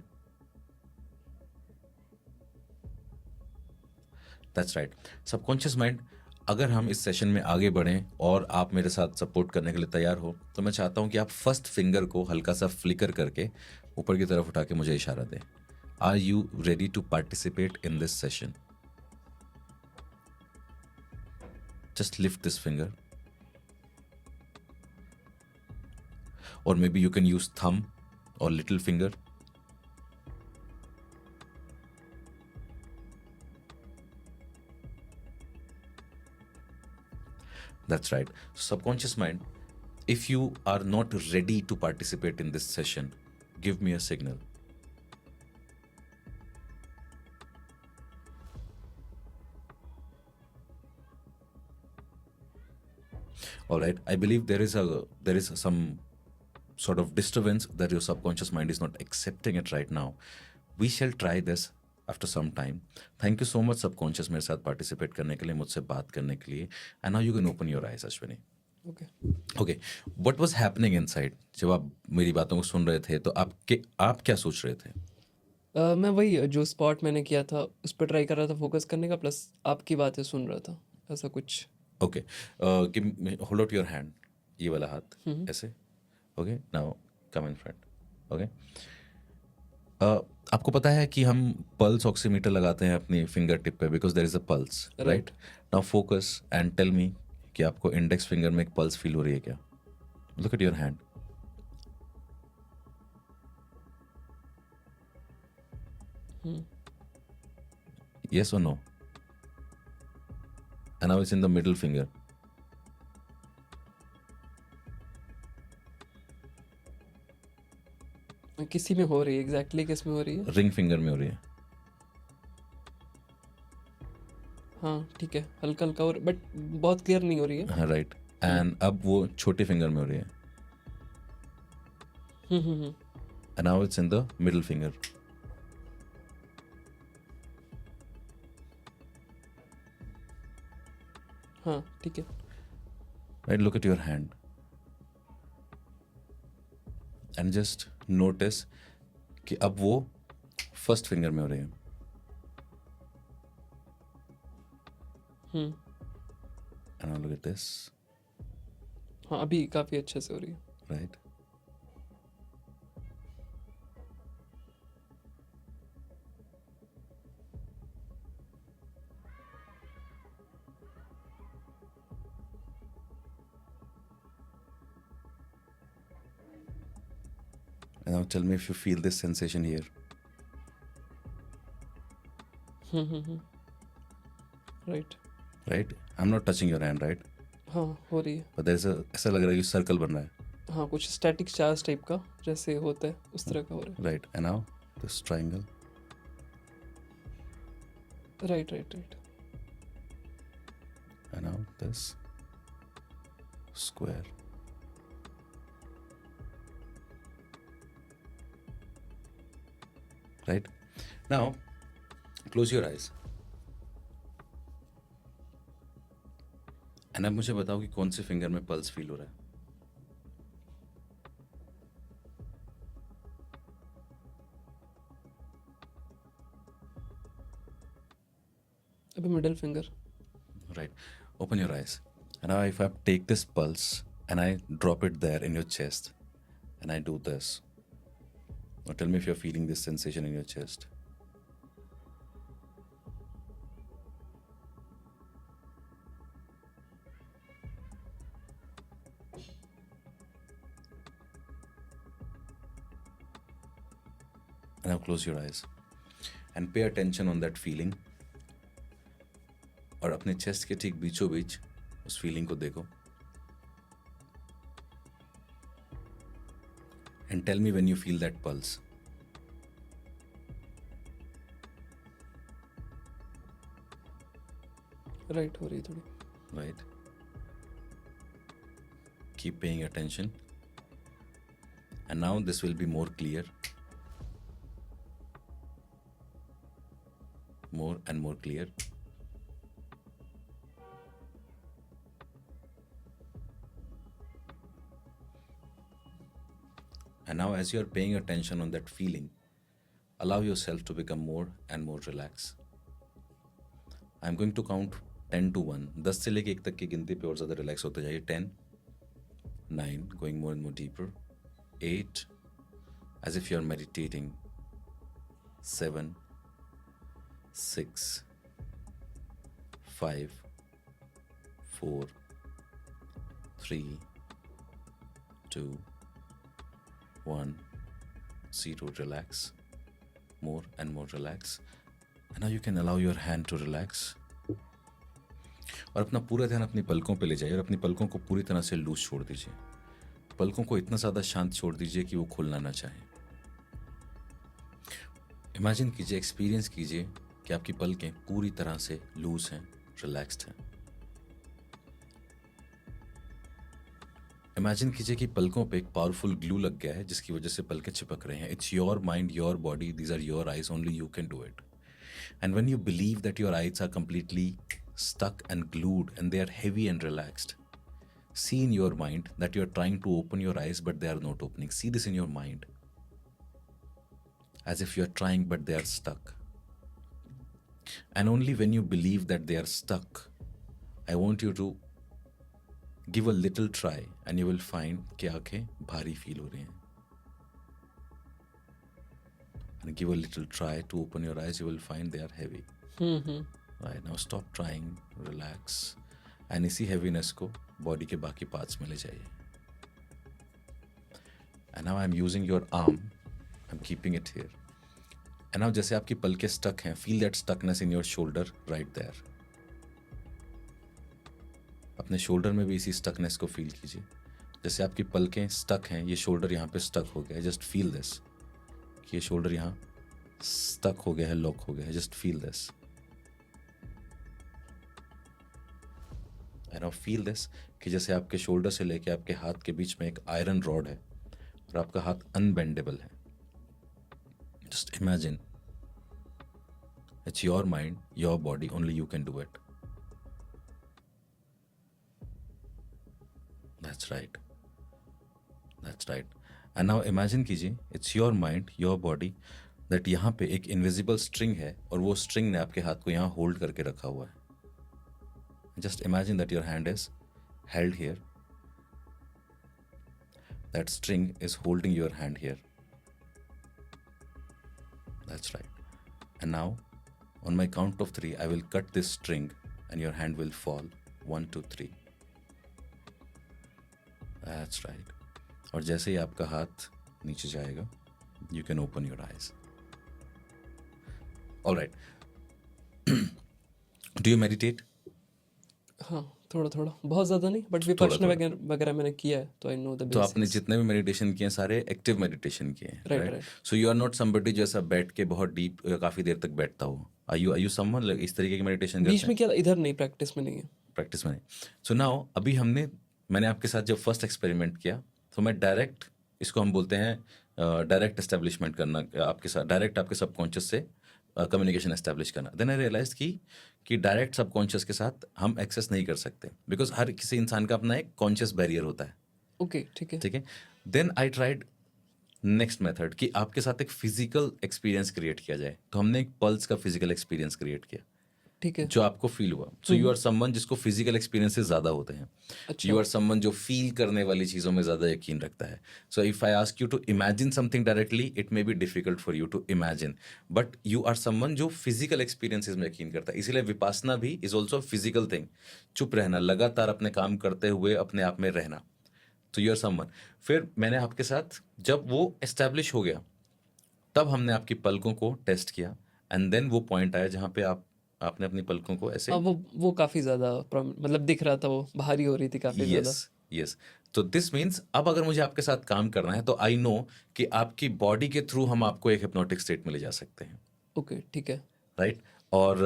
That's right. Subconscious mind, अगर हम इस सेशन में आगे बढ़ें और आप मेरे साथ सपोर्ट करने के लिए तैयार हो, तो मैं चाहता हूं कि आप फर्स्ट फिंगर को हल्का सा फ्लिकर करके ऊपर की तरफ उठा के मुझे इशारा दें। Are you ready to participate in this session? Just lift this finger, or maybe you can use thumb or little finger. That's right. Subconscious mind, if you are not ready to participate in this session, give me a signal. All right. I believe there is some sort of disturbance that your subconscious mind is not accepting it right now. We shall try this after some time. Thank you so much subconscious मेरे साथ participate करने के लिए, मुझसे बात करने के लिए. And now you can open your eyes, Ashwini. Okay. Okay. What was happening inside? जब आप मेरी बातों को सुन रहे थे तो आप क्या सोच रहे थे? मैं वही जो स्पॉट मैंने किया था उस पर ट्राई कर रहा था फोकस करने का, प्लस आपकी बातें सुन रहा था, ऐसा कुछ। Okay. Hold out your hand. ये वाला हाथ ऐसे. Okay. Now come in front. Okay. आपको पता है कि हम पल्स ऑक्सीमीटर लगाते हैं अपनी फिंगर टिप पे, because there is a pulse, right? Now focus and tell me कि आपको इंडेक्स फिंगर में एक पल्स फील हो रही है क्या? Look at your hand. Yes or no? And now it's in the middle finger. किसी में हो रही है, एग्जैक्टली किस में हो रही है? रिंग फिंगर में हो रही है. हाँ ठीक है, हल्का हल्का और बट बहुत क्लियर नहीं हो रही है. हाँ, राइट. एंड अब वो छोटे फिंगर में हो रही है. हम्म. And now it's in the middle finger. हाँ ठीक है. Right, look at your hand. And just notice कि अब वो फर्स्ट फिंगर में हो रही है. And now look at this. हाँ अभी काफ़ी अच्छे से हो रही है. Right. And now tell me if you feel this sensation here. Right. Right? I'm not touching your hand, right? हाँ हो रही है. But there's a ऐसा लग रहा है कि सर्कल बन रहा है. हाँ कुछ स्टैटिक चार्ज टाइप का जैसे होता है उस तरह का हो रहा Right. And now this triangle. है. Right. And now this square. Right? Now close your eyes. And अब मुझे बताओ कि कौन से फिंगर में पल्स फील हो रहा है. अभी middle finger. Right. Open your eyes. And now if I take this pulse and I drop it there in your chest and I do this. Now tell me if you're feeling this sensation in your chest. And now close your eyes and pay attention on that feeling. और अपने चेस्ट के ठीक बीचों बीच उस फीलिंग को देखो. And tell me when you feel that pulse. Right हो रही है थोड़ी. Right? Keep paying attention. And now this will be more clear. More and more clear. And now, as you are paying attention on that feeling, allow yourself to become more and more relaxed. I'm going to count 10 to 1. 10 से लेके 1 तक की गिनती पे और ज़्यादा रिलैक्स होते जाइए. 10, 9, going more and more deeper. 8, as if you are meditating. 7, 6, 5, 4, 3, 2, 1, 0. Relax. More and more relax. And now you can allow your hand to relax. और अपना पूरा ध्यान अपनी पलकों पे ले जाइए और अपनी पलकों को पूरी तरह से लूज छोड़ दीजिए. पलकों को इतना ज़्यादा शांत छोड़ दीजिए कि वो खुलना ना चाहे. इमेजिन कीजिए, एक्सपीरियंस कीजिए कि आपकी पलकें पूरी तरह से लूज हैं, रिलैक्स्ड हैं. इमेजिन कीजिए कि पलकों पे एक पावरफुल ग्लू लग गया है जिसकी वजह से पलकें चिपक रहे हैं. It's your mind, your body, these are your eyes, only you can do it. And when you believe that your eyes are completely stuck and glued and they are heavy and relaxed, see in your mind that you are trying to open your eyes but they are not opening. See this in your mind as if you are trying but they are stuck. And only when you believe that they are stuck, I want you to give a little try and you will find कि आंखें भारी फील हो रही हैं. And give a little try to open your eyes, you will find they are heavy. Right, now stop trying, relax. And इसी heaviness को body के बाकी parts में ले जाइए. And now I'm using your arm, I'm keeping it here. And now जैसे आपकी पलकें स्टक हैं, feel that stuckness in your shoulder right there. अपने शोल्डर में भी इसी स्टकनेस को फील कीजिए। जैसे आपकी पलकें स्टक हैं, ये शोल्डर यहाँ पे स्टक हो गया है, जस्ट फील दिस कि ये शोल्डर यहाँ स्टक हो गया है, लॉक हो गया है, just feel this. And now feel this कि जैसे आपके शोल्डर से लेके आपके हाथ के बीच में एक आयरन रॉड है और आपका हाथ अनबेंडेबल है। Just imagine it's your mind, your body, only you can do it. That's right, that's right. And now imagine कीजिए it's your mind, your body, that यहाँ पे एक इनविजिबल स्ट्रिंग है और वो स्ट्रिंग ने आपके हाथ को यहाँ होल्ड करके रखा हुआ है। Just imagine that your hand is held here, that string is holding your hand here. That's right. And now on my count of 3 I will cut this string and your hand will fall. 1 2 3. That's right. और जैसे ही आपका हाथ नीचे जाएगा, you can open your eyes. All right. Do you meditate? हाँ, थोड़ा थोड़ा, बहुत ज़्यादा नहीं, बट विपश्यना वगैरह मैंने किया है, तो आई नो द तो आपने बेसिक्स। जितने भी मेडिटेशन किए हैं सारे एक्टिव मेडिटेशन किए हैं, Right, right? right. So you are not somebody जो ऐसा बैठ के बहुत डीप काफी देर तक बैठता हो। आर यू समवन इस तरीके की मेडिटेशन करते बीच हैं? में क्या, इधर नहीं, प्रैक्टिस में नहीं है। प्रैक्टिस में नहीं। सो नाउ अभी मैंने आपके साथ जब फर्स्ट एक्सपेरिमेंट किया तो मैं डायरेक्ट, इसको हम बोलते हैं डायरेक्ट एस्टेब्लिशमेंट करना, आपके साथ डायरेक्ट आपके सबकॉन्शियस से कम्युनिकेशन एस्टेब्लिश करना। देन आई रियलाइज कि डायरेक्ट सबकॉन्शियस के साथ हम एक्सेस नहीं कर सकते, बिकॉज हर किसी इंसान का अपना एक कॉन्शियस बैरियर होता है। ओके, ठीक है। ठीक है। Then I tried next method कि आपके साथ एक फिजिकल एक्सपीरियंस क्रिएट किया जाए। तो हमने एक पल्स का फिजिकल एक्सपीरियंस क्रिएट किया ठीक है। जो आपको फील हुआ। सो यू आर समवन जिसको फिजिकल एक्सपीरियंसेस ज़्यादा होते हैं। अच्छा। यू आर समवन जो फील करने वाली चीज़ों में ज़्यादा यकीन रखता है। So if I ask you to imagine something directly, it may be difficult for you to imagine, but you are someone जो फिजिकल एक्सपीरियंसेस में यकीन करता है। इसीलिए विपासना भी इज ऑल्सो फिजिकल थिंग। चुप रहना, लगातार अपने काम करते हुए अपने आप में रहना। तो यू आर समवन। फिर मैंने आपके साथ जब वो एस्टेब्लिश हो गया, तब हमने आपकी पलकों को टेस्ट किया एंड देन वो पॉइंट आया जहाँ पे आपने अपनी पलकों को ऐसे, हाँ, वो काफ़ी ज़्यादा मतलब दिख रहा था, वो भारी हो रही थी काफ़ी ज़्यादा। Yes yes. तो दिस मीन्स अब अगर मुझे आपके साथ काम करना है तो आई नो कि आपकी बॉडी के थ्रू हम आपको एक हिप्नोटिक स्टेट में ले जा सकते हैं, ओके, ठीक है। राइट? और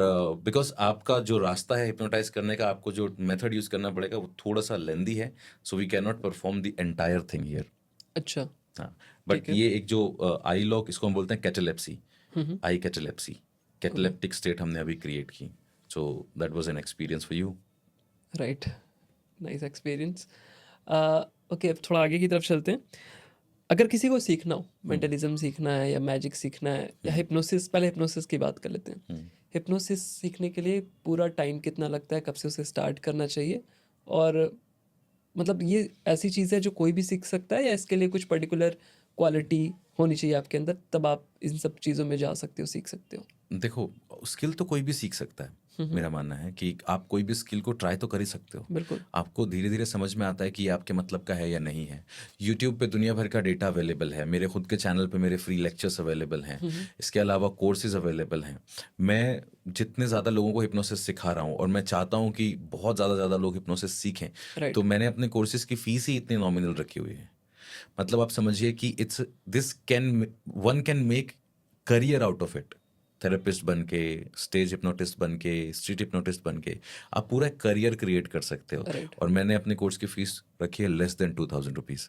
बिकॉज आपका जो रास्ता है हिप्नोटाइज करने का, आपको जो मेथड यूज करना पड़ेगा वो थोड़ा सा लेंदी है, so we can not perform the entire thing here. अच्छा। हाँ, बट ठीक है। ये एक जो आई लॉक, इसको हम बोलते हैं कैटेलेप्सी, आई कैटेलेप्सी, कैटेलेप्टिक स्टेट हमने अभी क्रिएट की। So that was an experience for you. Right, nice experience. Okay, अब थोड़ा आगे की तरफ चलते हैं। अगर किसी को सीखना हो, मेंटलिज्म सीखना है या मैजिक सीखना है या हिप्नोसिस, पहले हिप्नोसिस की बात कर लेते हैं। हिप्नोसिस सीखने के लिए पूरा टाइम कितना लगता है, कब से उसे स्टार्ट करना चाहिए, और मतलब ये ऐसी चीज़ है जो कोई भी सीख सकता है या इसके लिए कुछ पर्टिकुलर क्वालिटी होनी चाहिए आपके अंदर, तब आप इन सब चीज़ों में जा सकते हो, सीख सकते हो? देखो, स्किल तो कोई भी सीख सकता है। मेरा मानना है कि आप कोई भी स्किल को ट्राई तो कर ही सकते हो। बिल्कुल। आपको धीरे धीरे समझ में आता है कि ये आपके मतलब का है या नहीं है। यूट्यूब पे दुनिया भर का डेटा अवेलेबल है, मेरे खुद के चैनल पे मेरे फ्री लेक्चर्स अवेलेबल हैं, इसके अलावा कोर्सेज अवेलेबल हैं। मैं जितने ज़्यादा लोगों को हिप्नोसिस सिखा रहा हूँ और मैं चाहता हूँ कि बहुत ज़्यादा लोग हिप्नोसिस सीखें, Right. तो मैंने अपने कोर्सेज की फीस ही इतनी नॉमिनल रखी हुई है। मतलब आप समझिए कि one can make career out of it. Therapist बन के, स्टेज हिप्नोटिस्ट बन के, स्ट्रीट हिप्नोटिस्ट बन के आप पूरा करियर क्रिएट कर सकते हो। Right. और मैंने अपने कोर्स की फीस रखी है लेस देन 2000 रुपीज़,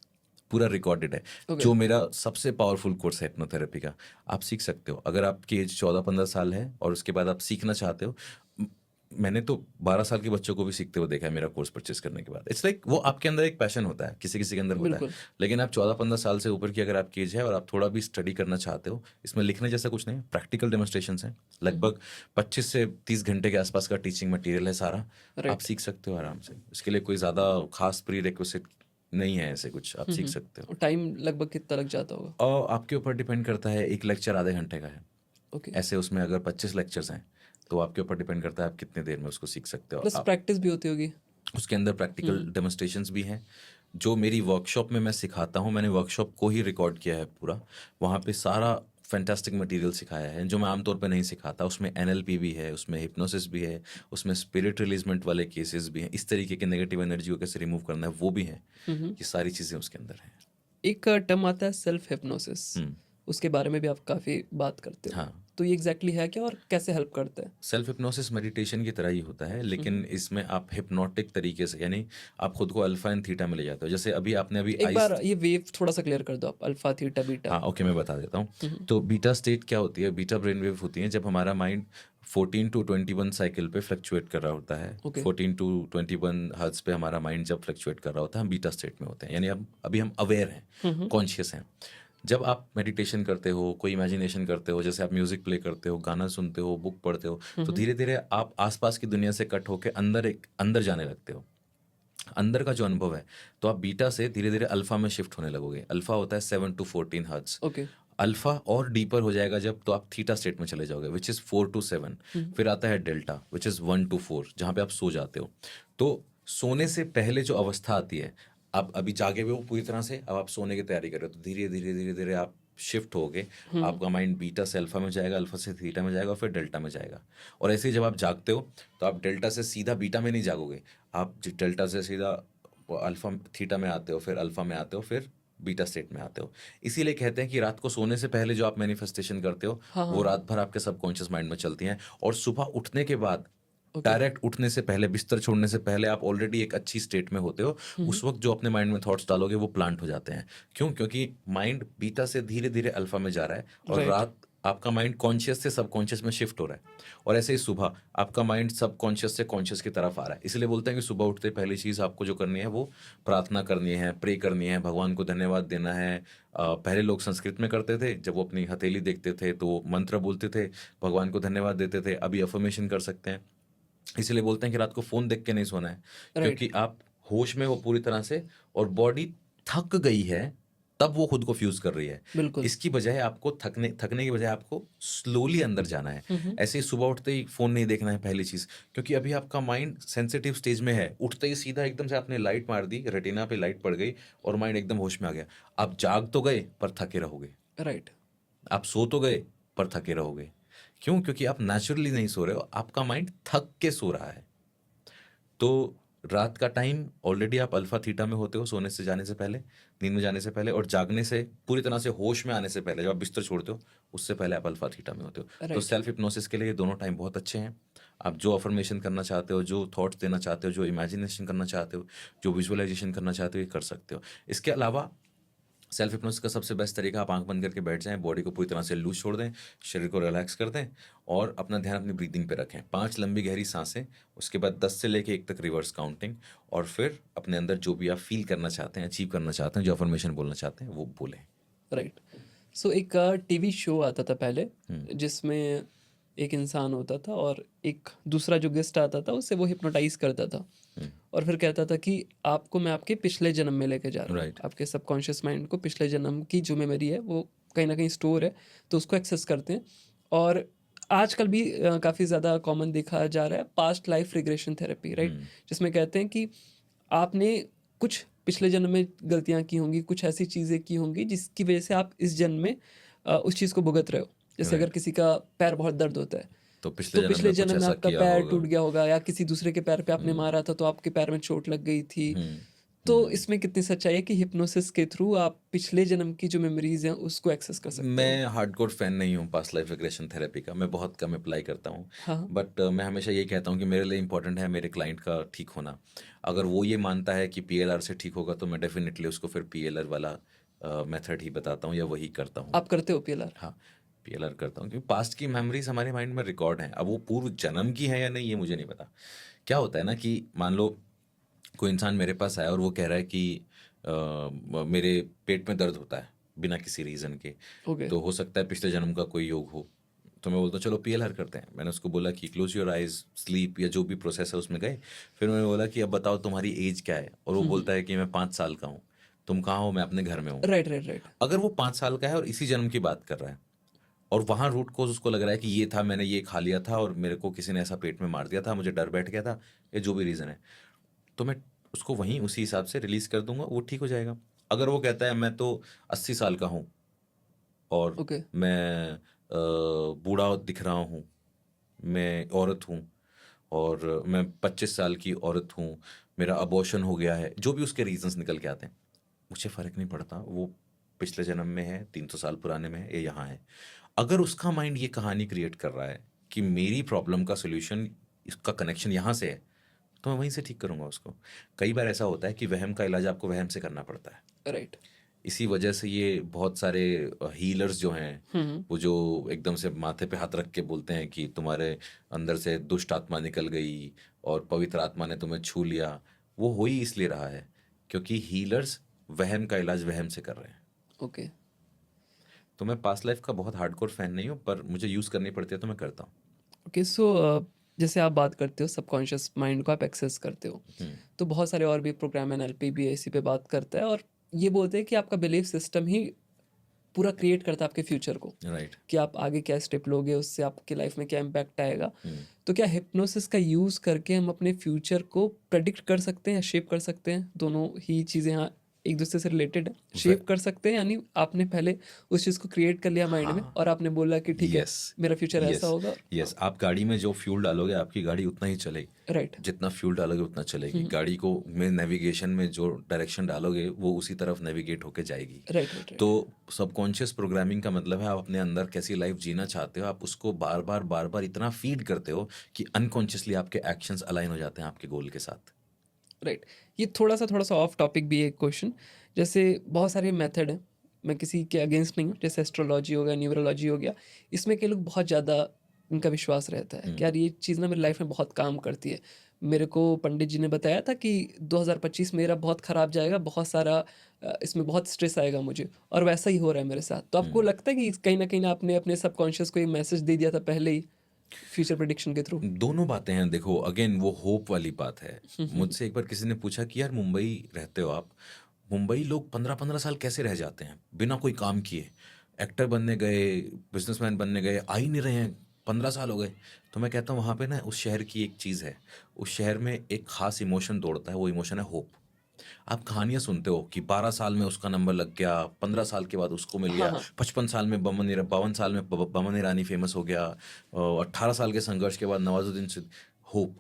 पूरा रिकॉर्डेड है। Okay. जो मेरा सबसे पावरफुल कोर्स है हिप्नोथेरेपी का, आप सीख सकते हो। अगर आपकी एज 14-15 साल है और उसके बाद आप सीखना चाहते हो, मैंने तो 12 साल के बच्चों को भी सीखते हुए देखा है मेरा कोर्स परचेस करने के बाद। इट्स लाइक वो आपके अंदर एक पैशन होता है, किसी किसी के अंदर होता है। बिल्कुल। लेकिन आप 14-15 साल से ऊपर की अगर आपकी एज है और आप थोड़ा भी स्टडी करना चाहते हो, इसमें लिखने जैसा कुछ नहीं है, प्रैक्टिकल डेमोन्स्ट्रेशंस हैं। लगभग 25 से 30 घंटे के आसपास का टीचिंग मटेरियल है सारा। आप सीख सकते हो आराम से। इसके लिए कोई ज़्यादा खास प्री रिक्विजिट नहीं है, ऐसे कुछ आप सीख सकते हो। टाइम लगभग कितना लग जाता होगा? और आपके ऊपर डिपेंड करता है, एक लेक्चर आधे घंटे का है। ओके। ऐसे उसमें अगर 25 लेक्चर्स हैं तो आपके ऊपर डिपेंड करता है आप कितने देर में उसको सीख सकते हो। प्लस प्रैक्टिस भी होती होगी उसके अंदर प्रैक्टिकल डेमोन्स्ट्रेशंस भी हैं जो मेरी वर्कशॉप में मैं सिखाता हूँ। मैंने वर्कशॉप को ही रिकॉर्ड किया है पूरा, वहाँ पे सारा फैंटास्टिक मटेरियल सिखाया है जो मैं आमतौर पे नहीं सिखाता। उसमें एनएलपी भी है, उसमें हिप्नोसिस भी है, उसमें स्पिरिट रिलीजमेंट वाले केसेस भी हैं, इस तरीके के नेगेटिव एनर्जी को कैसे रिमूव करना है वो भी है। हम्म। ये सारी चीज़ें उसके अंदर हैं। एक टर्म आता है सेल्फ हिप्नोसिस, हम्म। उसके बारे में भी आप काफ़ी बात करते हो, हाँ, तो ये एग्जैक्टली है क्या और कैसे हेल्प करता है? सेल्फ हिप्नोसिस मेडिटेशन की तरह ही होता है, लेकिन इसमें आप हिप्नोटिक तरीके से, यानी आप खुद को अल्फा एंड थीटा में ले जाते हो। जैसे अभी आपने अभी एक आइस। बार ये वेव थोड़ा सा क्लियर कर दो आप, अल्फा थीटा बीटा। हाँ, ओके, मैं बता देता हूँ। तो बीटा स्टेट क्या होती है? बीटा ब्रेन वेव होती है जब हमारा माइंड 14 टू 21 साइकिल पे फ्लक्चुएट कर रहा होता है। ओके। 14 टू 21 हर्ट्ज पे हमारा माइंड जब फ्लक्चुएट कर रहा होता है, हम बीटा स्टेट में होते हैं, यानी अब अभी हम अवेयर हैं, कॉन्शियस हैं। जब आप मेडिटेशन करते हो, कोई इमेजिनेशन करते हो, जैसे आप म्यूजिक प्ले करते हो, गाना सुनते हो, बुक पढ़ते हो, तो धीरे धीरे आप आसपास की दुनिया से कट होकर अंदर जाने लगते हो। अंदर का जो अनुभव है, तो आप बीटा से धीरे धीरे अल्फा में शिफ्ट होने लगोगे। अल्फा होता है 7 to 14 हर्ट्ज। ओके। अल्फा और डीपर हो जाएगा जब, तो आप थीटा स्टेट में चले जाओगे, विच इज़ 4 to 7। फिर आता है डेल्टा, विच इज़ 1 to 4, जहाँ पे आप सो जाते हो। तो सोने से पहले जो अवस्था आती है, आप अभी जागे हुए हो पूरी तरह से, अब आप सोने की तैयारी कर रहे हो, तो धीरे धीरे धीरे धीरे आप शिफ्ट होगे। आपका माइंड बीटा से अल्फा में जाएगा, अल्फा से थीटा में जाएगा, और फिर डेल्टा में जाएगा। और ऐसे ही जब आप जागते हो, तो आप डेल्टा से सीधा बीटा में नहीं जागोगे, आप डेल्टा से सीधा अल्फा थीटा में आते हो, फिर अल्फा में आते हो, फिर बीटा स्टेट में आते हो। इसीलिए कहते हैं कि रात को सोने से पहले जो आप मैनिफेस्टेशन करते हो, हाँ वो हाँ। रात भर आपके सबकॉन्शियस माइंड में चलती हैं, और सुबह उठने के बाद, ओके। डायरेक्ट उठने से पहले, बिस्तर छोड़ने से पहले आप ऑलरेडी एक अच्छी स्टेट में होते हो। उस वक्त जो अपने माइंड में थॉट्स डालोगे वो प्लांट हो जाते हैं। क्यों? क्योंकि माइंड बीटा से धीरे धीरे अल्फा में जा रहा है, और राइट। रात आपका माइंड कॉन्शियस से सबकॉन्शियस में शिफ्ट हो रहा है, और ऐसे ही सुबह आपका माइंड सबकॉन्शियस से कॉन्शियस की तरफ आ रहा है। इसलिए बोलते हैं कि सुबह उठते पहली चीज़ आपको जो करनी है वो प्रार्थना करनी है, प्रे करनी है, भगवान को धन्यवाद देना है। पहले लोग संस्कृत में करते थे, जब वो अपनी हथेली देखते थे तो मंत्र बोलते थे, भगवान को धन्यवाद देते थे। अभी अफर्मेशन कर सकते हैं। इसलिए बोलते हैं कि रात को फ़ोन देख के नहीं सोना है, राइट। क्योंकि आप होश में हो पूरी तरह से, और बॉडी थक गई है, तब वो खुद को फ्यूज़ कर रही है। बिल्कुल। इसकी बजाय आपको थकने की बजाय आपको स्लोली अंदर जाना है। ऐसे ही सुबह उठते ही फ़ोन नहीं देखना है पहली चीज़, क्योंकि अभी आपका माइंड सेंसिटिव स्टेज में है। उठते ही सीधा एकदम से आपने लाइट मार दी, रेटिना पे लाइट पड़ गई, और माइंड एकदम होश में आ गया। आप जाग तो गए पर थके रहोगे, राइट। आप सो तो गए पर थके रहोगे। क्यों? क्योंकि आप नेचुरली नहीं सो रहे हो, आपका माइंड थक के सो रहा है। तो रात का टाइम ऑलरेडी आप अल्फा थीटा में होते हो, सोने से जाने से पहले, नींद में जाने से पहले, और जागने से पूरी तरह से होश में आने से पहले, जब आप बिस्तर छोड़ते हो, उससे पहले आप अल्फा थीटा में होते हो। तो राइट। सेल्फ हिप्नोसिस के लिए ये दोनों टाइम बहुत अच्छे हैं। आप जो अफर्मेशन करना चाहते हो, जो थॉट्स देना चाहते हो, जो इमेजिनेशन करना चाहते हो, जो विजुअलाइजेशन करना चाहते हो, ये कर सकते हो। इसके अलावा सेल्फ हिप्नोसिस का सबसे बेस्ट तरीका, आप आंख बंद करके बैठ जाएं, बॉडी को पूरी तरह से लूज छोड़ दें, शरीर को रिलैक्स कर दें, और अपना ध्यान अपनी ब्रीदिंग पे रखें। 5 लंबी गहरी सांसें, उसके बाद 10 से लेके 1 तक रिवर्स काउंटिंग, और फिर अपने अंदर जो भी आप फील करना चाहते हैं, अचीव करना चाहते हैं, जो अफर्मेशन बोलना चाहते हैं, वो बोलें। राइट। सो एक टीवी शो आता था पहले, जिसमें एक इंसान होता था और एक दूसरा जो गेस्ट आता था उससे वो हिप्नोटाइज करता था, और फिर कहता था कि आपको मैं आपके पिछले जन्म में लेके जा रहा हूँ। राइट। आपके सबकॉन्शियस माइंड को पिछले जन्म की जो मेमोरी है वो कहीं ना कहीं स्टोर है, तो उसको एक्सेस करते हैं। और आजकल भी काफ़ी ज़्यादा कॉमन देखा जा रहा है past life regression therapy, right, जिसमें कहते हैं कि आपने कुछ पिछले जन्म में गलतियां की होंगी, कुछ ऐसी चीज़ें की होंगी जिसकी वजह से आप इस जन्म में उस चीज़ को भुगत रहे हो। जैसे अगर राइट। किसी का पैर बहुत दर्द होता है, तो तो पिछले जन्म पिछले में कुछ जन्म में ऐसा आपका किया पैर होगा। टूट गया होगा, या किसी दूसरे के पैर पे आपने मारा था तो आपके पैर में चोट लग गई थी। तो इसमें कितनी सच्चाई है कि हिप्नोसिस के थ्रू आप पिछले जन्म की जो मेमोरीज हैं उसको एक्सेस कर सकते हो? मैं हार्डकोर फैन नहीं हूँ पास्ट लाइफ रिग्रेशन थेरेपी का, मैं बहुत कम अप्लाई करता हूँ। हाँ। बट मैं हमेशा ये कहता हूँ कि मेरे लिए इंपॉर्टेंट है मेरे क्लाइंट का ठीक होना। अगर वो ये मानता है कि पीएलआर से ठीक होगा, तो मैं डेफिनेटली उसको फिर पीएलआर वाला मेथड ही बताता हूँ, या वही करता हूँ। आप करते हो पीएलआर? हाँ, पीएलआर करता हूँ, क्योंकि पास्ट की मेमोरीज हमारे माइंड में रिकॉर्ड हैं। अब वो पूर्व जन्म की है या नहीं, ये मुझे नहीं पता। क्या होता है ना कि मान लो कोई इंसान मेरे पास आया और वो कह रहा है कि मेरे पेट में दर्द होता है बिना किसी रीज़न के, ओके। तो हो सकता है पिछले जन्म का कोई योग हो। तो मैं बोलता हूँ चलो पीएलआर करते हैं। मैंने उसको बोला कि क्लोज योर आइज, स्लीप, या जो भी प्रोसेस है उसमें गए। फिर मैंने बोला कि अब बताओ तुम्हारी एज क्या है, और वो बोलता है कि मैं 5 साल का हूँ। तुम कहाँ हो? मैं अपने घर में हूँ। Right right right. अगर वो 5 साल का है और इसी जन्म की बात कर रहा है, और वहाँ रूट कोज उसको लग रहा है कि ये था, मैंने ये खा लिया था, और मेरे को किसी ने ऐसा पेट में मार दिया था, मुझे डर बैठ गया था, या जो भी रीज़न है, तो मैं उसको वहीं उसी हिसाब से रिलीज कर दूंगा, वो ठीक हो जाएगा। अगर वो कहता है मैं तो 80 साल का हूँ और ओके। मैं बूढ़ा दिख रहा हूँ, मैं औरत हूँ और मैं 25 साल की औरत हूँ, मेरा अबॉर्शन हो गया है, जो भी उसके रीजंस निकल के आते हैं, मुझे फ़र्क नहीं पड़ता वो पिछले जन्म में है, 300 साल पुराने में है, ये यहाँ है। अगर उसका माइंड ये कहानी क्रिएट कर रहा है कि मेरी प्रॉब्लम का सॉल्यूशन, इसका कनेक्शन यहाँ से है, तो मैं वहीं से ठीक करूँगा उसको। कई बार ऐसा होता है कि वहम का इलाज आपको वहम से करना पड़ता है। राइट। इसी वजह से ये बहुत सारे हीलर्स जो हैं, वो जो एकदम से माथे पे हाथ रख के बोलते हैं कि तुम्हारे अंदर से दुष्ट आत्मा निकल गई और पवित्र आत्मा ने तुम्हें छू लिया, वो हो ही इसलिए रहा है क्योंकि हीलर्स वहम का इलाज वहम से कर रहे हैं। ओके। तो मैं पास्ट लाइफ का बहुत हार्डकोर फैन नहीं हूँ, पर मुझे यूज़ करनी पड़ती है तो मैं करता हूँ। ओके। सो जैसे आप बात करते हो सबकॉन्शियस माइंड को आप एक्सेस करते हो, तो बहुत सारे और भी प्रोग्राम एनएलपी भी इसी पे बात करता है और ये बोलते हैं कि आपका बिलीफ सिस्टम ही पूरा क्रिएट करता है आपके फ्यूचर को, राइट। कि आप आगे क्या स्टेप लोगे, उससे आपकी लाइफ में क्या इम्पैक्ट आएगा। तो क्या हिप्नोसिस का यूज़ करके हम अपने फ्यूचर को प्रेडिक्ट कर सकते हैं या शेप कर सकते हैं? दोनों ही चीज़ें यहाँ एक दूसरे से रिलेटेड है। शेप कर सकते हैं यानी आपने पहले उस चीज़ को क्रिएट कर लिया माइंड में हाँ। और आपने बोला कि ठीक है यस। मेरा फ्यूचर ऐसा यस। होगा। यस, आप गाड़ी में जो फ्यूल डालोगे आपकी गाड़ी उतना ही चलेगी। राइट। जितना फ्यूल डालोगे उतना चलेगी। गाड़ी को में नेविगेशन में जो डायरेक्शन डालोगे वो उसी तरफ नेविगेट होके जाएगी। राइट। राइट। तो सबकॉन्शियस प्रोग्रामिंग का मतलब है आप अपने अंदर कैसी लाइफ जीना चाहते हो, आप उसको बार बार इतना फीड करते हो कि अनकॉन्शियसली आपके एक्शंस अलाइन हो जाते हैं आपके गोल के साथ। राइट। ये थोड़ा सा ऑफ टॉपिक भी है एक क्वेश्चन। जैसे बहुत सारे मेथड हैं, मैं किसी के अगेंस्ट नहीं हूँ, जैसे एस्ट्रोलॉजी हो गया, न्यूमरोलॉजी हो गया, इसमें के लोग बहुत ज़्यादा इनका विश्वास रहता है कि यार ये चीज़ ना मेरी लाइफ में बहुत काम करती है। मेरे को पंडित जी ने बताया था कि 2025 मेरा बहुत ख़राब जाएगा, बहुत सारा इसमें बहुत स्ट्रेस आएगा मुझे, और वैसा ही हो रहा है मेरे साथ। तो आपको लगता है कि कहीं ना कहीं आपने अपने सबकॉन्शियस को एक मैसेज दे दिया था पहले ही फ्यूचर प्रेडिक्शन के थ्रू? दोनों बातें हैं, देखो अगेन वो होप वाली बात है। मुझसे एक बार किसी ने पूछा कि यार मुंबई रहते हो आप, मुंबई लोग 15-15 साल कैसे रह जाते हैं बिना कोई काम किए, एक्टर बनने गए, बिजनेसमैन बनने गए, आ ही नहीं रहे हैं, 15 साल हो गए। तो मैं कहता हूँ वहाँ पे ना उस शहर की एक चीज़ है, उस शहर में एक खास इमोशन दौड़ता है, वो इमोशन है होप। आप कहानियां सुनते हो कि 12 साल में उसका नंबर लग गया, 15 साल के बाद उसको मिल हाँ गया, हाँ। 55 साल में 52 साल में बमन ईरानी फेमस हो गया, 18 साल के संघर्ष के बाद नवाजुद्दीन सिद्दीकी। होप।